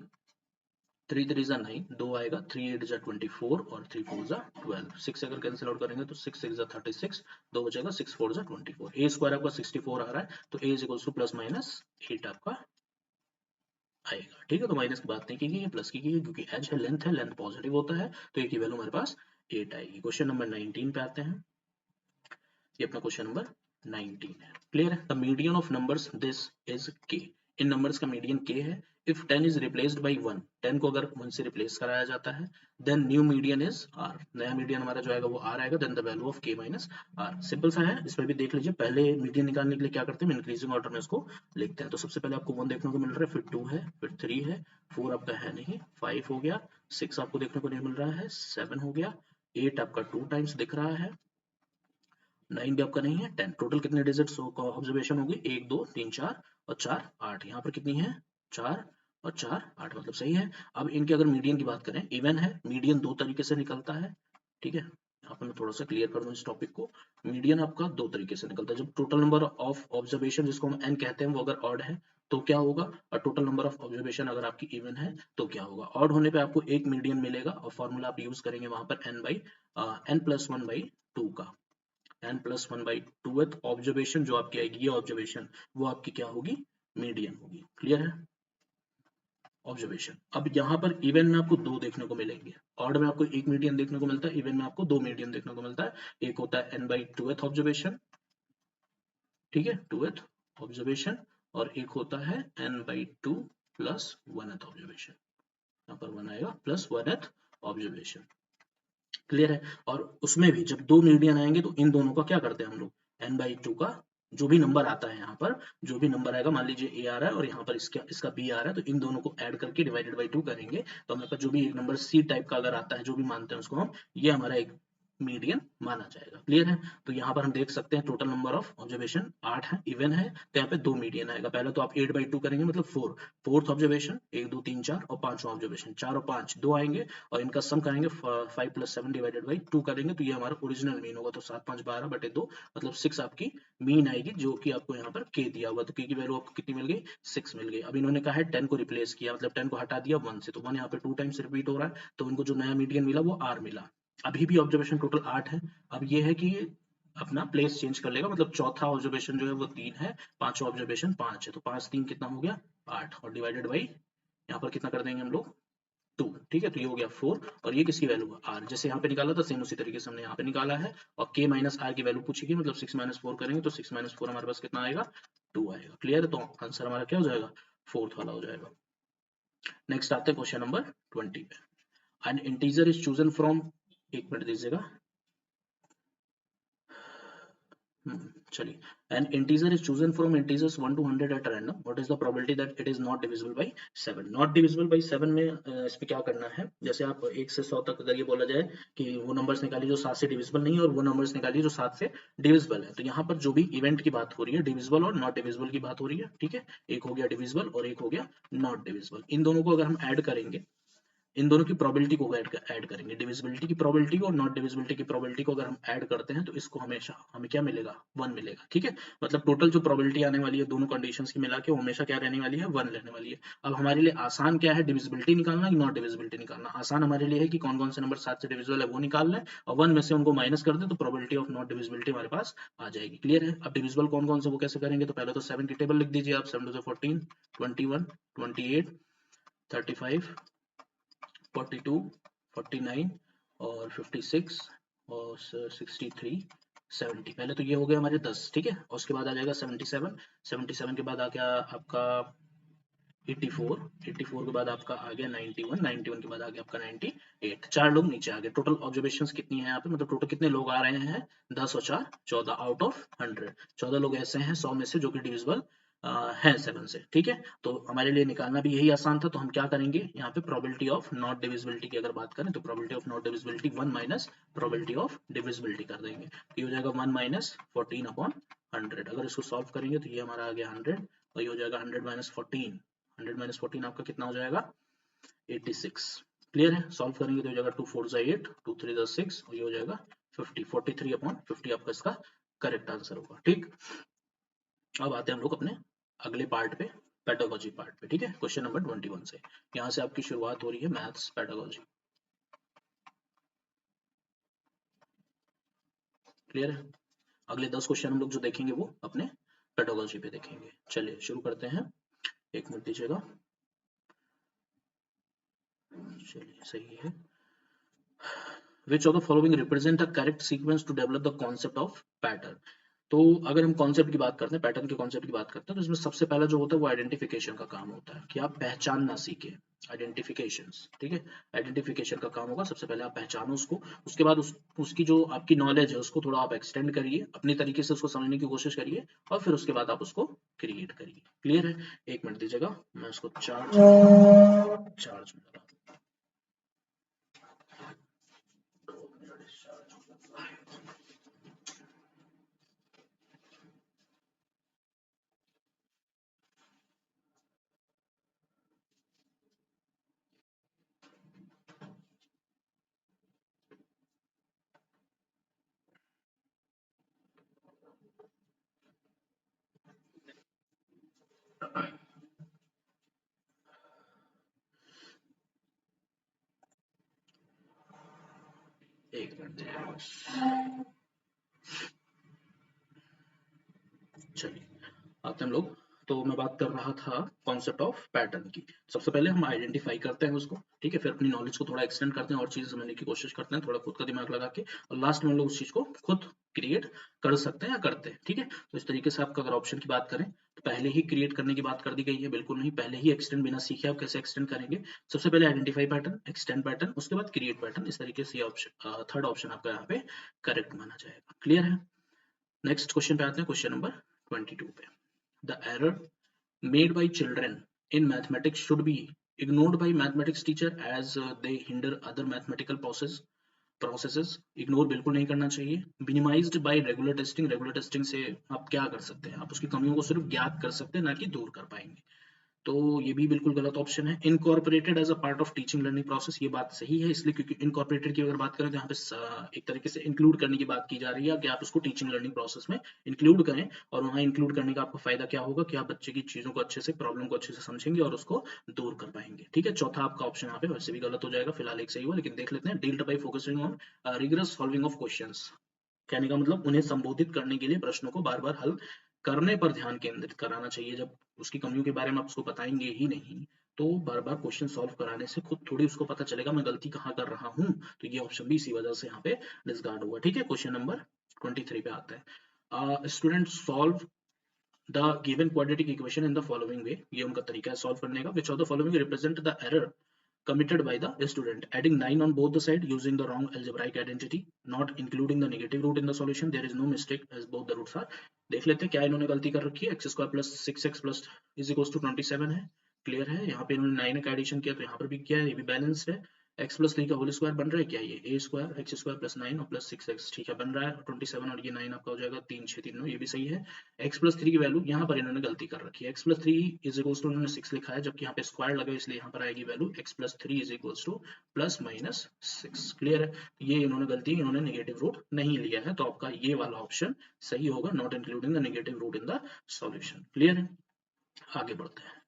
3 3 जा 9, 2 आएगा, 3 8 जा 24 और 3 4 जा 12। 6 से अगर कैंसिल आउट करेंगे तो 6 6 जा 36, 2 बचेगा, 6 4 जा 24। a स्क्वायर आपका 64 आ रहा है, तो a is equals two plus minus 8 आपका आएगा, ठीक है। तो माइनस की बात नहीं की गई है, प्लस की गई है, क्योंकि एज है, लेंथ पॉजिटिव होता है, तो ए की वैल्यू हमारे पास 8 आएगी। क्वेश्चन नंबर 19 पे आते हैं। ये अपना क्वेश्चन नंबर 19 है। क्लियर है? The median of numbers this is k। In numbers का मीडियन k है। इफ 10 इज रिप्लेस्ड बाय 1, 10 को अगर 1 से रिप्लेस कराया जाता है, then new median is r, नया मीडियन हमारा जो आएगा वो r आएगा, then the value of k minus r। Simple सा है, इस पर भी देख लीजिए। पहले मीडियन निकालने के लिए क्या करते हैं, इंक्रीजिंग ऑर्डर में इसको लिखते हैं। तो सबसे पहले आपको 1 देखने को मिल रहा है, फिर 2 है, फिर 3 है, 4 आपका है नहीं, 5 हो गया, 6 आपको देखने को नहीं मिल रहा है, 7 हो गया, 8 आपका 2 टाइम्स दिख रहा है, 9 भी आपका नहीं है, 10। टोटल कितने डिजिट्स ऑब्जर्वेशन होगी, 1 2 3 4 और 4 8। यहाँ पर कितनी है, 4 और 4 8, मतलब सही है। अब इनके अगर मीडियन की बात करें, इवन है, मीडियन दो तरीके से निकलता है, ठीक है। यहाँ पर मैं थोड़ा सा क्लियर कर दूं इस टॉपिक को। मीडियन आपका दो तरीके से निकलता है। जब टोटल नंबर ऑफ ऑब्जर्वेशन, जिसको हम n कहते हैं, वो अगर ऑड है तो क्या होगा, और टोटल नंबर ऑफ ऑब्जर्वेशन अगर आपकी इवन है तो क्या होगा। ऑड होने पे आपको एक मीडियन मिलेगा, और फॉर्मूला आप यूज करेंगे वहां पर n प्लस 1 बाई 2 का। n plus 1 by 2th observation जो आपकी आएगी, ये ऑब्जर्वेशन, वो आपकी क्या होगी, मीडियन होगी। क्लियर है? ऑब्जर्वेशन। अब यहाँ पर इवन में आपको दो देखने को मिलेंगे, ऑड में आपको एक मीडियन देखने को मिलता है, इवन में आपको दो मीडियन देखने को मिलता है। एक होता है n बाई 2th ऑब्जर्वेशन, ठीक है, 2th ऑब्जर्वेशन, और एक होता है n by 2 plus 1th observation. यहाँ पर 1 आएगा प्लस 1th ऑब्जर्वेशन। क्लियर है? और उसमें भी जब दो मीडियन आएंगे तो इन दोनों का क्या करते हैं हम लोग, n बाई 2 का जो भी नंबर आता है, यहाँ पर जो भी नंबर आएगा, मान लीजिए a आ रहा है और यहाँ पर इसका b आ रहा है, तो इन दोनों को ऐड करके डिवाइडेड बाई 2 करेंगे, तो हमारे पास जो भी एक नंबर c टाइप का अगर आता है, जो भी मानते हैं उसको हम, ये हमारा एक मीडियन माना जाएगा। क्लियर है? तो यहाँ पर हम देख सकते हैं टोटल नंबर ऑफ ऑब्जर्वेशन 8 है, इवन है, तो यहाँ पे दो मीडियन आएगा। पहले तो आप 8 बाई 2 करेंगे, मतलब 4, फोर्थ ऑब्जर्वेशन 1 2 3 4, और पांचवा ऑब्जर्वेशन 4 और 5 2 आएंगे, और इनका सम करेंगे 5 प्लस 7 डिवाइडेड बाई 2 करेंगे, तो ये हमारा ओरिजिनल मीन होगा। तो 7 5 12 बटे 2, मतलब 6 आपकी मीन आएगी, जो कि आपको यहाँ पर k दिया हुआ। तो k की वैल्यू आपको कितनी मिल गई, 6 मिल गई। अब इन्होंने कहा है 10 को रिप्लेस किया, मतलब 10 को हटा दिया 1 से, तो 1 यहाँ पे 2 टाइम्स रिपीट हो रहा है, तो उनको जो नया मीडियन मिला वो r मिला। अभी भी ऑब्जर्वेशन टोटल 8 है। अब ये है कि अपना प्लेस चेंज कर लेगा, मतलब चौथा ऑब्जर्वेशन जो है वो 3 है, पांचवा ऑब्जर्वेशन 5 है, तो 5 3 कितना हो गया 8, और डिवाइडेड बाई यहाँ पर कितना कर देंगे हम लोग 2, ठीक है। तो ये हो गया 4, और ये किसकी वैल्यू है, r। जैसे यहाँ पे निकाला था सेम उसी तरीके से हमने यहाँ पे निकाला है, और k माइनस r की वैल्यू पूछेगी, मतलब 6 माइनस 4 करेंगे तो 6 माइनस 4 हमारे पास कितना आएगा, 2 आएगा। क्लियर है? तो आंसर हमारा क्या हो जाएगा, फोर्थ वाला हो जाएगा। नेक्स्ट आते हैं क्वेश्चन नंबर 20 पे। N integer is chosen from, एक मिनट दीजिएगा, चलिए। An integer is chosen from integers 1 to 100 at random. What is the probability that it is not divisible by 7? Not divisible by 7 में इस पे क्या करना है, जैसे आप 1 से 100 तक अगर ये बोला जाए कि वो नंबर्स निकालिए जो 7 से डिविजिबल नहीं है, और वो नंबर्स निकालिए जो 7 से डिविजिबल है, तो यहाँ पर जो भी इवेंट की बात हो रही है, डिविजिबल और नॉट डिविजिबल की बात हो रही है, ठीक है। एक हो गया डिविजिबल और एक हो गया नॉट डिविजिबल। इन दोनों को अगर हम ऐड करेंगे इन दोनों की प्रोबेबिलिटी को ऐड करेंगे, डिविजिबिलिटी की प्रोबेबिलिटी को और नॉट डिविजिबिलिटी की प्रोबेबिलिटी को अगर हम ऐड करते हैं तो इसको हमेशा हमें क्या मिलेगा, 1 मिलेगा। ठीक है, मतलब टोटल जो प्रोबेबिलिटी आने वाली है दोनों कंडीशंस की मिला के वो हमेशा क्या रहने वाली है, 1 रहने वाली है। अब हमारे लिए आसान क्या है, डिविजिबिलिटी निकालना कि नॉट डिविजिबिलिटी निकालना। आसान हमारे लिए है कि कौन कौन से नंबर 7 से डिविजिबल है वो निकाल लें और 1 में से उनको माइनस कर दें तो प्रोबेबिलिटी ऑफ नॉट डिविजिबिलिटी हमारे पास आ जाएगी। क्लियर है। अब डिविजिबल कौन कौन से वो कैसे करेंगे, तो पहले तो 7 की टेबल लिख दीजिए आप, 7 2 14, 21, 28, 35, 42, 49 और 56 और 63, 70। पहले तो ये हो गए हमारे 10। ठीक है, और उसके बाद आ जाएगा 77, 77 के बाद आ गया आपका 84, 84 के बाद आपका आ गया 91, 91 के बाद आ गया आपका 98। 4 लोग नीचे आ गए। टोटल ऑब्जर्वेशंस कितनी है यहाँ पे, मतलब टोटल कितने लोग आ रहे हैं, 10 और 4 14 आउट ऑफ 100। 14 लोग ऐसे हैं 100 में से जो कि डिविजिबल हैं 7 से। ठीक है, तो हमारे लिए निकालना भी यही आसान था, तो हम क्या करेंगे यहाँ पे, प्रोबेबिलिटी ऑफ नॉट डिविजिबिलिटी की अगर बात करें तो probability of not divisibility 1 minus probability of divisibility कर देंगे। ये हो जाएगा 1 माइनस 14 अपॉन 100। अगर इसको सॉल्व करेंगे तो ये हमारा आ गया 100 और ये हो जाएगा 100 माइनस 14। 100 माइनस 14 आपका कितना हो जाएगा, 86। क्लियर है, सॉल्व करेंगे तो हो जाएगा 2 4 जा 8, 2 3 जा 6 और ये हो जाएगा 50, 43 अपॉन 50 आपका इसका करेक्ट आंसर होगा। ठीक, अब आते हैं हम लोग अपने अगले पार्ट पे, पेडागोजी पार्ट पे। ठीक है, क्वेश्चन नंबर 21 से यहाँ से आपकी शुरुआत हो रही है मैथ्स पेडागोजी। क्लियर है, अगले 10 क्वेश्चन हम लोग जो देखेंगे वो अपने पेडागोजी पे देखेंगे। चलिए शुरू करते हैं, एक मिनट दीजिएगा। चलिए सही है। Which of the following represent a correct sequence to develop the concept of pattern? तो अगर हम कॉन्सेप्ट की बात करते हैं, पैटर्न के कॉन्सेप्ट की बात करते हैं, तो इसमें सबसे पहला जो होता है वो आइडेंटिफिकेशन का काम होता है कि आप पहचानना सीखे, आइडेंटिफिकेशंस। ठीक है, आइडेंटिफिकेशन का काम होगा, सबसे पहले आप पहचानो उसको, उसके बाद उसकी जो आपकी नॉलेज है उसको थोड़ा आप एक्सटेंड करिए, अपनी तरीके से उसको समझने की कोशिश करिए और फिर उसके बाद आप उसको क्रिएट करिए। क्लियर है, एक मिनट दीजिएगा, मैं उसको चार्ज में लगा। एक मिनट दीजिएगा। चलिए आते हैं हम लोग, तो मैं बात कर रहा था कॉन्सेप्ट ऑफ पैटर्न की। सबसे पहले हम आइडेंटिफाई करते हैं उसको, ठीक है, फिर अपनी नॉलेज को थोड़ा एक्सटेंड करते हैं और चीजें समझने की कोशिश करते हैं, थोड़ा खुद का दिमाग लगा के, और लास्ट में हम लोग उस चीज को खुद क्रिएट कर सकते हैं या करते हैं। ठीक है, तो इस तरीके से आपका अगर ऑप्शन की बात करें तो पहले ही क्रिएट करने की बात कर दी गई है, बिल्कुल नहीं, पहले ही एक्सटेंड बिना सीखे आप कैसे एक्सटेंड करेंगे। सबसे पहले आइडेंटिफाई पैटर्न, एक्सटेंड पैटर्न, उसके बाद क्रिएट पैटर्न। इस तरीके से ये ऑप्शन, थर्ड ऑप्शन आपका यहाँ पे करेक्ट माना जाएगा। क्लियर है, नेक्स्ट क्वेश्चन पे आते हैं, क्वेश्चन नंबर 22 पे। The error made by children in mathematics should be ignored by mathematics teacher as they hinder other mathematical processes। Ignore बिल्कुल नहीं करना चाहिए। Minimised bye regular testing, regular testing से आप क्या कर सकते हैं, आप उसकी कमियों को सिर्फ ज्ञात कर सकते हैं, ना कि दूर कर पाएंगे। तो ये भी बिल्कुल गलत ऑप्शन है। Incorporated as a part of teaching learning process, ये बात सही है, इसलिए क्योंकि इनकॉर्पोरेटेड की अगर बात करें तो यहाँ पे एक तरीके से इंक्लूड करने की बात की जा रही है कि आप उसको टीचिंग लर्निंग प्रोसेस में इंक्लूड करें, और वहाँ इंक्लूड करने का आपको फायदा क्या होगा कि आप बच्चे की चीजों को अच्छे से, प्रॉब्लम को अच्छे से समझेंगे और उसको दूर कर पाएंगे। ठीक है, चौथा आपका ऑप्शन यहाँ पे वैसे भी गलत हो जाएगा, फिलहाल एक सही हुआ, लेकिन देख लेते हैं। Dealt bye focusing on rigorous solving of questions, कहने का मतलब उन्हें संबोधित करने के लिए प्रश्नों को बार बार हल करने पर ध्यान केंद्रित कराना चाहिए। जब उसकी कमियों के बारे में आप उसको बताएंगे ही नहीं तो बार बार क्वेश्चन सॉल्व कराने से खुद थोड़ी उसको पता चलेगा मैं गलती कहाँ कर रहा हूँ। तो ये ऑप्शन भी इसी वजह से यहाँ पे डिसकार्ड हुआ। ठीक है, क्वेश्चन नंबर 23 पे आता है। Student solve the given quadratic equation in the following वे, ये उनका तरीका है सॉल्व करने का। विच of the following represent the error committed by the student, adding 9 on both the side using the wrong algebraic identity, not including the negative root in the solution, there is no mistake as both the roots are। देख लेते हैं क्या इन्होंने गलती कर रखी है। X square plus 6x plus is equal to 27 है, क्लियर है। यहाँ पे इन्होंने 9 का एडिशन किया तो यहाँ पर भी किया है, ये भी बैलेंस्ड है। x प्लस 3 का होल स्क्वायर बन रहा है क्या, ये ए स्क्वायर एक्स स्क्वायर प्लस 9 और प्लस 6x, ठीक है बन रहा है 27 और ये 9 आपका हो जाएगा 3 6 3 9, ये भी सही है। x प्लस 3 की वैल्यू यहाँ पर इन्होंने गलती कर रखी है, x plus 3 is equals to उन्होंने 6 लिखा है, जबकि यहाँ पे स्क्वायर लगा है, इसलिए यहाँ पर आएगी value x plus 3 is equals two plus minus 6। Clear है, ये इन्होंने गलती, इन्होंने नेगेटिव रूट नहीं लिया है, तो आपका ये वाला ऑप्शन सही होगा, not including the negative root in the solution. Clear है, आगे बढ़ते हैं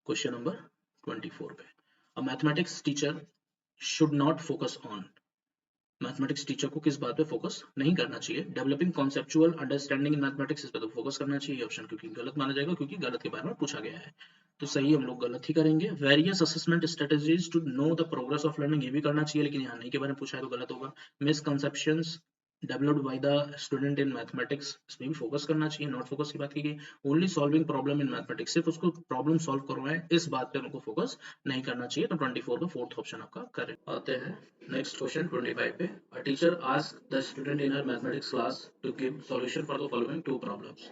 क्वेश्चन नंबर 24 पे। A mathematics teacher should not focus on, mathematics teacher को किस बात पे फोकस नहीं करना चाहिए, developing conceptual understanding in mathematics, इस पे तो फोकस करना चाहिए ऑप्शन, क्योंकि गलत माना जाएगा, क्योंकि गलत के बारे में पूछा गया है, तो सही हम लोग गलत ही करेंगे। Various assessment strategies to know the progress of learning, ये भी करना चाहिए, लेकिन यहाँ नहीं के बारे में पूछा है तो गलत होगा। Misconceptions developed by the student in mathematics, इसमें भी फोकस करना चाहिए, नॉट फोकस की बात की गई। Only solving problem in mathematics, सिर्फ उसको प्रॉब्लम सॉल्व करवाएं, इस बात पे उनको फोकस नहीं करना चाहिए, तो 24 का फोर्थ ऑप्शन आपका करेक्ट। आते हैं नेक्स्ट क्वेश्चन 25 पे। A teacher ask the student in her mathematics class to give solution for the following two problems.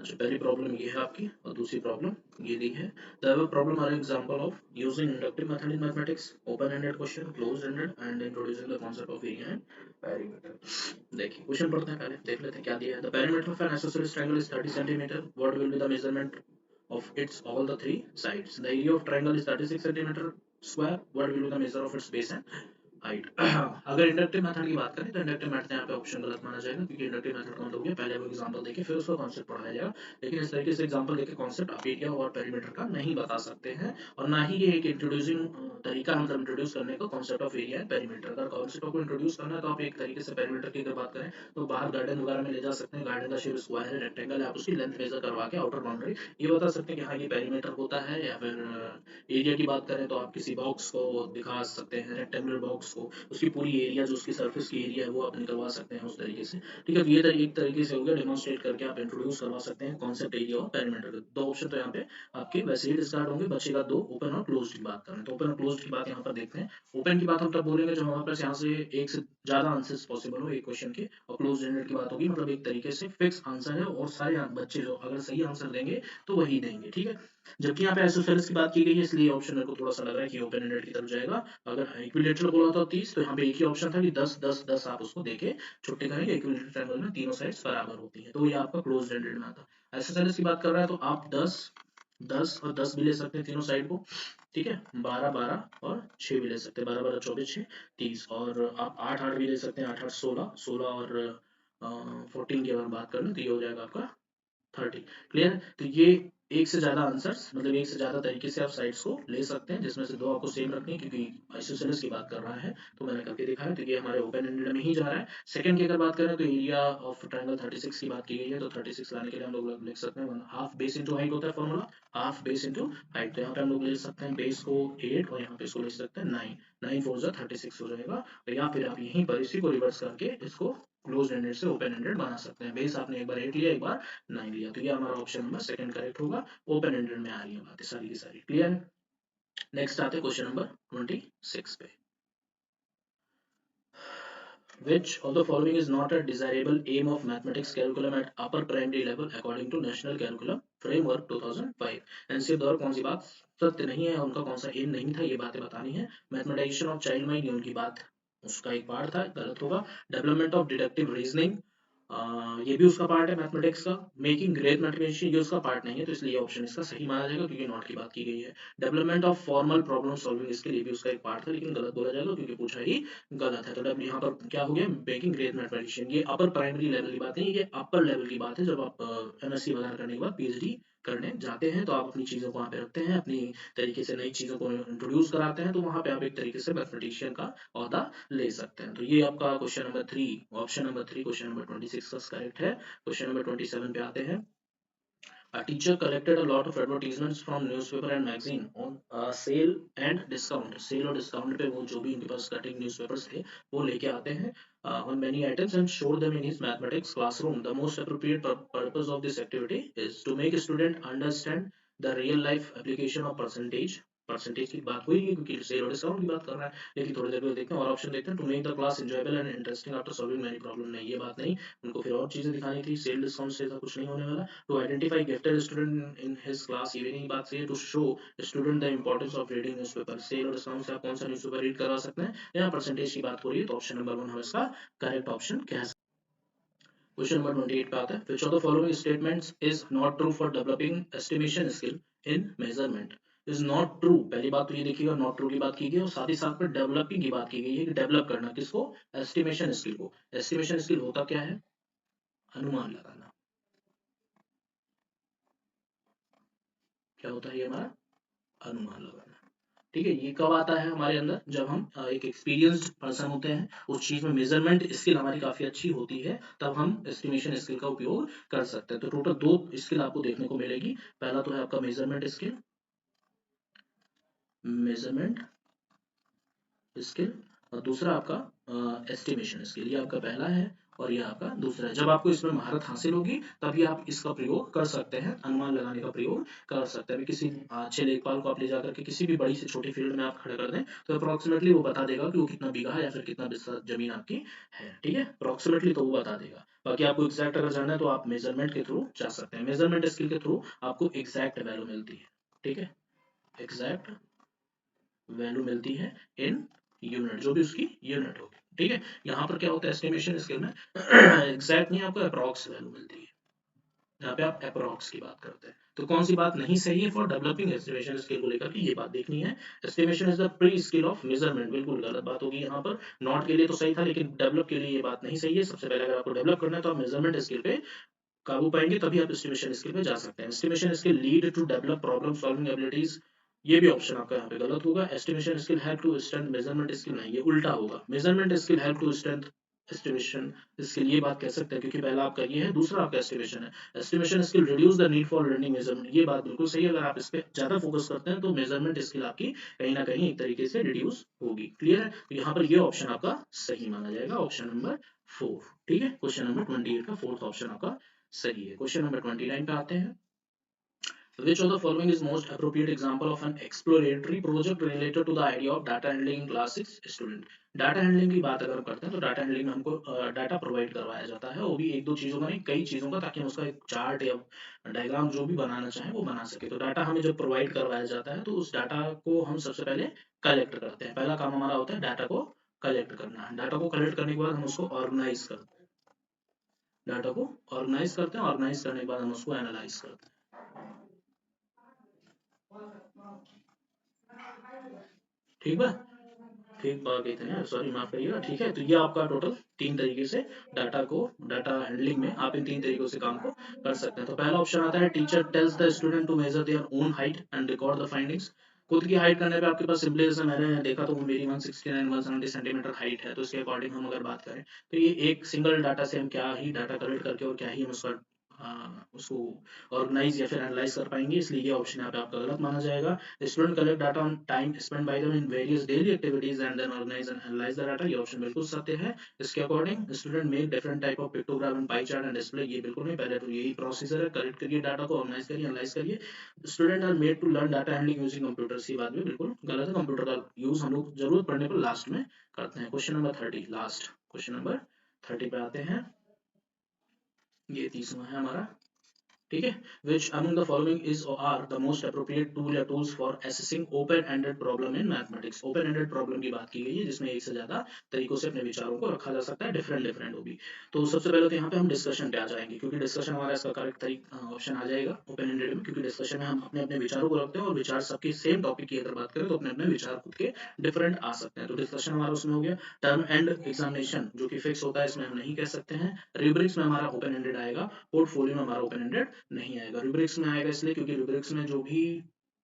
अच्छा, पहली प्रॉब्लम ये है आपकी और दूसरी प्रॉब्लम ये दी है। The above problem are example of using inductive method in mathematics, open ended question, closed ended, and introducing the concept of area and perimeter. देखिए क्वेश्चन पढ़ते हैं, पहले देख लेते हैं क्या दिया है। The perimeter of an isosceles triangle is 30 centimetre, what will be the measurement of its all the three sides? The area of triangle is 36 centimeter square, what will be the measure of its base and height. अगर inductive method की बात करें तो inductive method यहाँ पे option गलत माना जाएगा, क्योंकि इंडक्टिव मेथड का मतलब हो गया पहले वो एग्जांपल देके फिर उसका कॉन्सेप्ट पढ़ाया जाएगा, लेकिन इस तरीके से एग्जांपल देके कॉन्सेप्ट आप एरिया और पेरीमीटर का नहीं बता सकते हैं, और ना ही ये एक इंट्रोड्यूसिंग तरीका, मतलब इंट्रोड्यूस करने का concept of area and perimeter. अगर कॉन्सेप्ट को इंट्रोड्यूस करना है तो आप एक तरीके से पेरीमीटर की अगर बात करें तो बाहर गार्डन वगैरह में ले जा सकते हैं, गार्डन का शेप स्क्वायर है, रेक्टेंगल है, आप उसकी लेंथ मेजर करवा के आउटर बाउंड्री ये बता सकते हैं कि हाँ ये पेरीमीटर होता है। या फिर एरिया की बात करें तो आप किसी बॉक्स को दिखा सकते हैं, रेक्टेंगुलर बॉक्स को, उसकी पूरी एरिया जो उसकी सरफेस की एरिया है वो आप निकलवा सकते हैं उस तरीके से। ठीक है, तो ये एक तरीके से हो गया, डेमोन्स्ट्रेट करके आप इंट्रोड्यूस करवा सकते हैं कॉन्सेप्ट एरिया और पेरीमीटर के। दो ऑप्शन तो यहाँ पे आपके वैसे ही डिस्कार्ड होंगे, बचेगा दो, ओपन और क्लोज्ड की बात करें तो ओपन और क्लोज्ड की बात यहाँ पर देखते हैं। ओपन की बात हम तब बोलेंगे जब हमारे पास यहाँ से एक से ज्यादा आंसर्स पॉसिबल हो एक क्वेश्चन के, और क्लोज्ड एंडेड की बात होगी मतलब एक तरीके से फिक्स आंसर है और सारे बच्चे जो अगर सही आंसर देंगे तो वही देंगे। ठीक है, जबकि यहाँ पे आइसोसेलेस की बात की गई है, इसलिए ऑप्शन मेरे को थोड़ा सा लग रहा है कि ओपन एंडेड की तरफ जाएगा। अगर इक्विलेटरल बोला था 30, तो यहाँ पे एक ही ऑप्शन था कि 10 10 10 आप उसको देके छुट्टी करेंगे, इक्विलेटरल ट्रायंगल में तीनों साइड्स बराबर होती हैं, तो ये आपका क्लोज्ड एंडेड में आता। आइसोसेलेस की बात कर रहा है तो आप 10 10 और 10 भी ले सकते हैं तीनों साइड को, ठीक है, 12 12 और 6 भी ले सकते हैं, 12 12 24 6 30, और आप 8 8 भी ले सकते हैं, 8 8 16 16 और 14 की अगर बात करें तो ये हो जाएगा आपका 30। क्लियर, तो ये एक से ज्यादा आंसर्स मतलब एक से ज्यादा तरीके से आप साइड्स को ले सकते हैं, जिसमें से दो आपको सेम रखनी है, क्योंकि आइसोसेलेस की बात कर रहा है तो मैंने करके दिखाया, तो ये हमारे ओपन एंडेड में ही जा रहा है। सेकंड की अगर बात करें तो एरिया ऑफ ट्रायंगल 36 की बात की गई है, तो 36 लाने के लिए हम लोग लिख सकते हैं हाफ बेस इंटू हाइट होता है formula, half base into height, तो यहाँ पे हम लोग ले सकते हैं बेस को 8 और यहाँ पे इसको ले सकते हैं 9, 9 4 जा 36 हो जाएगा, या फिर आप यहीं पर इसी को रिवर्स करके इसको क्लोज एंडेड से ओपन एंडेड बना सकते हैं। बेस आपने एक बार 8 लिया, एक बार 9 लिया, तो ये हमारा ऑप्शन नंबर सेकंड करेक्ट होगा, ओपन एंडेड में आ रही है बातें सारी की सारी। क्लियर है, नेक्स्ट आते हैं क्वेश्चन नंबर 26 पे। Which of the following is not a desirable aim of mathematics curriculum at upper primary level according to National Curriculum Framework 2005? NCR द्वारा कौन सी बात सत्य नहीं है, उनका कौन सा एम नहीं था, ये बातें बतानी है। मैथमेटाइजेशन ऑफ चाइल्ड माइंड, ये उनकी बात उसका एक पार्ट था, गलत होगा। डेवलपमेंट ऑफ डिडक्टिव रीजनिंग, ये भी उसका पार्ट है मैथमेटिक्स का। मेकिंग ग्रेट मैथमेटिशियन, ये उसका पार्ट नहीं है, तो इसलिए ऑप्शन इसका सही माना जाएगा, क्योंकि नॉट की बात की गई है। Development of formal problem solving, इसके लिए भी उसका एक पार्ट था, लेकिन गलत बोला जाएगा क्योंकि पूछा ही गलत है। तो यहाँ पर क्या हो गया, मेकिंग ग्रेट मैथमेटिशियन, ये अपर प्राइमरी लेवल की बात नहीं, ये अपर लेवल की बात है, जब आप एमएससी वगैरह करने के बाद पीएचडी करने जाते हैं तो आप अपनी चीजों को वहाँ पे रखते हैं, अपनी तरीके से नई चीजों को इंट्रोड्यूस कराते हैं, तो वहाँ पे आप एक तरीके से मैथमेटिशियन का ओहदा ले सकते हैं। तो ये आपका question number 3, option number 3 question number 26 का करेक्ट है। क्वेश्चन नंबर 27 पे आते हैं। A teacher collected a lot of advertisements from newspaper and magazine on sale and discount. Sale और discount पे वो जो भी उनके पास cutting newspapers थे वो लेके आते हैं on many items and showed them in his mathematics classroom. The most appropriate purpose of this activity is to make a student understand the real life application of percentage, percentage की बात हुई नहीं क्योंकि सेल और discount की बात कर रहा है। लेकिन थोड़ी देर में देखते हैं और ऑप्शन देखते हैं, to make the class enjoyable and interesting after solving many problem, नहीं ये बात नहीं, उनको फिर और चीजें दिखानी थी, सेल डिस्काउंट से ऐसा कुछ नहीं होने वाला। To identify gifted student in his class, ये भी नहीं बात सही है। To show student the importance of reading newspaper, sale और डिस्काउंट से आप कौन सा न्यूज़पेपर रीड करवा सकते हैं, यहाँ परसेंटेज की बात हो रही है, तो ऑप्शन नंबर 1 हम इसका करेक्ट ऑप्शन कह सकते हैं। क्वेश्चन नंबर 28 पे आता है, which of the following statements is not true for developing estimation skill in measurement, is not true, पहली बात तो ये देखिएगा not true की बात की गई और साथ ही साथ में डेवलपिंग की बात की गई है कि डेवलप करना किसको, एस्टिमेशन स्किल को। एस्टिमेशन स्किल होता क्या है, अनुमान लगाना। क्या होता है ये हमारा, अनुमान लगाना। ठीक है, ये कब आता है हमारे अंदर, जब हम एक एक्सपीरियंस्ड पर्सन होते हैं, उस चीज में मेजरमेंट स्किल हमारी काफी अच्छी होती है, तब हम एस्टिमेशन स्किल का उपयोग कर सकते हैं। तो टोटल 2 स्किल आपको देखने को मिलेगी, पहला तो है आपका मेजरमेंट स्किल, मेजरमेंट स्किल, और दूसरा आपका एस्टिमेशन स्किल, ये आपका पहला है और ये आपका दूसरा है। जब आपको इसमें महारत हासिल होगी तभी आप इसका प्रयोग कर सकते हैं, अनुमान लगाने का प्रयोग कर सकते हैं। अभी किसी अच्छे लेखपाल को आप ले जाकर के किसी भी बड़ी से छोटी फील्ड में आप खड़े कर दें तो अप्रोक्सीमेटली वो बता देगा कि वो कितना बीघा है या फिर कितना बिस्सा जमीन आपकी है। ठीक है, अप्रोक्सीमेटली तो वो बता देगा। बाकी आपको एग्जैक्ट अगर जानना है तो आप मेजरमेंट के थ्रू जा सकते हैं, मेजरमेंट स्किल के थ्रू आपको एग्जैक्ट वैल्यू मिलती है। ठीक है, एग्जैक्ट वैल्यू मिलती है इन यूनिट, जो भी उसकी यूनिट होगी। ठीक है, यहाँ पर क्या होता है एस्टिमेशन स्केल में एग्जैक्ट नहीं, आपको अप्रॉक्स वैल्यू मिलती है, यहाँ पे आप अप्रॉक्स की बात करते हैं। तो कौन सी बात नहीं सही है फॉर डेवलपिंग एस्टिमेशन स्किल को लेकर के, ये बात देखनी है। Estimation is the pre skill of measurement, बिल्कुल गलत बात होगी यहाँ पर। नॉट के लिए तो सही था लेकिन डेवलप के लिए ये बात नहीं सही है। सबसे पहले अगर आपको डेवलप करना है तो आप मेजरमेंट स्किल पे काबू पाएंगे तभी आप एस्टिमेशन स्किल पे जा सकते हैं। Estimation skill lead to develop problem solving abilities, ये भी ऑप्शन आपका यहाँ पे गलत होगा। Estimation skill help to strength measurement skill, नहीं ये उल्टा होगा। Measurement skill help to strength estimation skill, ये बात कह सकते हैं क्योंकि पहला आपका ये है, दूसरा आपका एस्टिमेशन है। Estimation skill reduce the need for learning measurement, ये बात बिल्कुल सही है। अगर आप इस पे ज्यादा फोकस करते हैं तो मेजरमेंट स्किल आपकी कहीं ना कहीं एक तरीके से रिड्यूस होगी। क्लियर है, तो यहाँ पर ये ऑप्शन आपका सही माना जाएगा, ऑप्शन नंबर 4। ठीक है, क्वेश्चन नंबर 28 का फोर्थ ऑप्शन आपका सही है। क्वेश्चन नंबर 29 पे आते हैं, which of the following is most appropriate example of an exploratory project related to the idea of data handling in class 6 student? Data handling की बात अगर हम करते हैं तो डाटा हैंडलिंग में हमको डाटा प्रोवाइड करवाया जाता है, वो भी एक दो चीजों का नहीं, कई चीजों का, ताकि हम उसका एक चार्ट या डायग्राम जो भी बनाना चाहें वो बना सके। तो डाटा हमें जब प्रोवाइड करवाया जाता है तो उस डाटा को हम सबसे पहले कलेक्ट करते हैं। पहला काम हमारा होता है डाटा को कलेक्ट करना। डाटा को कलेक्ट करने के बाद हम उसको ऑर्गेनाइज करते हैं, डाटा को ऑर्गेनाइज करते हैं, ऑर्गेनाइज करने के बाद हम उसको एनालाइज करते हैं। ठीक है, ठीक बात कहते हैं, सॉरी माफ करिएगा। ठीक है, तो ये आपका टोटल 3 तरीके से डाटा को, डाटा हैंडलिंग में आप इन 3 तरीकों से काम को कर सकते हैं। तो पहला ऑप्शन आता है teacher tells the student to measure their own height and record the findings. खुद की हाइट करने पे आपके पास सिंपली, जैसे मैंने देखा तो मेरी 169 170 सेंटीमीटर हाइट है, तो इसके अकॉर्डिंग हम अगर बात करें तो ये एक सिंगल डाटा से हम क्या ही डाटा कलेक्ट करके और क्या ही हम उसका उसको ऑर्गेनाइज या फिर एनालाइज कर पाएंगे, इसलिए ये ऑप्शन यहाँ पे आपका गलत माना जाएगा। Student collect data on time spend by them in various daily activities and then organise and analyse the data, ये ऑप्शन बिल्कुल सत्य है। इसके according student make different type of pictogram and pie chart and display, ये बिल्कुल नहीं, पहले तो यही प्रोसीजर है, कलेक्ट करिए डाटा को, ऑर्गेनाइज करिए, एनालाइज करिए। Student are made to learn data handling using computers, ये बात भी बिल्कुल गलत है। कंप्यूटर का यूज हम लोग जरूरत पड़ने पर लास्ट में करते हैं। Question number 30 last, question number 30 पे आते हैं, ये 30वां है हमारा। ठीक है, which among the following is or are the most appropriate tool या tools for assessing open-ended problem in mathematics? open-ended problem की बात की गई है जिसमें एक से ज्यादा तरीकों से अपने विचारों को रखा जा सकता है, डिफरेंट डिफरेंट होगी। तो सबसे पहले तो यहाँ पे हम डिस्कशन पे आ जाएंगे, क्योंकि डिस्कशन हमारा इसका करेक्ट तरीका ऑप्शन आ जाएगा ओपन एंडेड में, क्योंकि डिस्कशन में हम अपने अपने विचारों को रखते हैं और विचार सबके सेम टॉपिक की अगर बात करें तो अपने अपने विचार खुद के डिफरेंट आ सकते हैं। तो डिस्कशन हमारा उसमें हो गया। टर्म एंड एग्जामिनेशन जो कि फिक्स होता है, इसमें हम नहीं कह सकते हैं। रूब्रिक्स में हमारा ओपन एंडेड आएगा, पोर्टफोलियो में हमारा ओपन एंडेड नहीं आएगा। रूब्रिक्स में आएगा इसलिए क्योंकि रूब्रिक्स में जो भी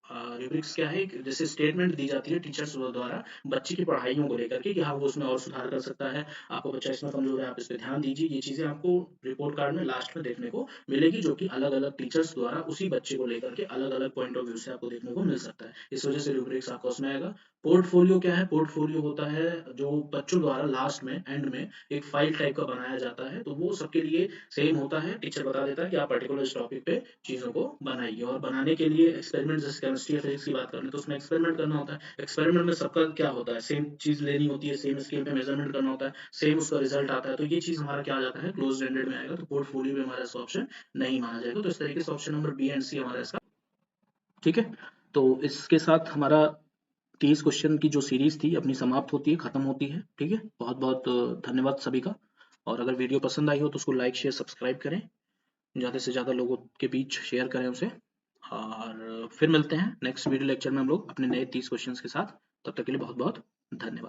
रूब्रिक्स क्या है, जैसे स्टेटमेंट दी जाती है टीचर्स द्वारा बच्चे की पढ़ाइयों को लेकर के कि हाँ वो उसमें और सुधार कर सकता है, आपको बच्चा इसमें कमजोर है, आप इस पे ध्यान दीजिए, ये चीजें आपको रिपोर्ट कार्ड में लास्ट में देखने को मिलेगी, जो कि अलग अलग टीचर्स द्वारा उसी बच्चे को लेकर के अलग अलग पॉइंट ऑफ व्यू से आपको देखने को मिल सकता है। इस वजह से रूब्रिक्स आपको उसमें आएगा। पोर्टफोलियो क्या है, पोर्टफोलियो होता है जो बच्चों द्वारा लास्ट में एंड में एक फाइल टाइप का बनाया जाता है, तो वो सबके लिए सेम होता है। टीचर बता देता है कि आप पर्टिकुलर टॉपिक पे चीजों को बनाइए, और बनाने के लिए एक्सपेरिमेंट जैसे केमिस्ट्री या फिजिक्स की बात कर लें तो उसमें एक्सपेरिमेंट करना होता है। एक्सपेरिमेंट में सबका क्या होता है, सेम चीज़ लेनी होती है, सेम स्केल पे मेजरमेंट करना होता है, सेम उसका रिजल्ट आता है, तो ये चीज़ हमारा क्या आ जाता है, क्लोज्ड एंडेड में आएगा, तो पोर्टफोलियो में हमारा इसका ऑप्शन नहीं माना जाएगा। तो इस तरीके से ऑप्शन नंबर बी एंड सी हमारा इसका ठीक है। तो इसके साथ हमारा 30 क्वेश्चन की जो सीरीज थी अपनी समाप्त होती है, खत्म होती है। ठीक है, बहुत बहुत धन्यवाद सभी का। और अगर वीडियो पसंद आई हो तो उसको लाइक शेयर सब्सक्राइब करें, ज़्यादा से ज़्यादा लोगों के बीच शेयर करें उसे। और फिर मिलते हैं नेक्स्ट वीडियो लेक्चर में हम लोग अपने नए 30 क्वेश्चंस के साथ। तब तक के लिए बहुत बहुत धन्यवाद।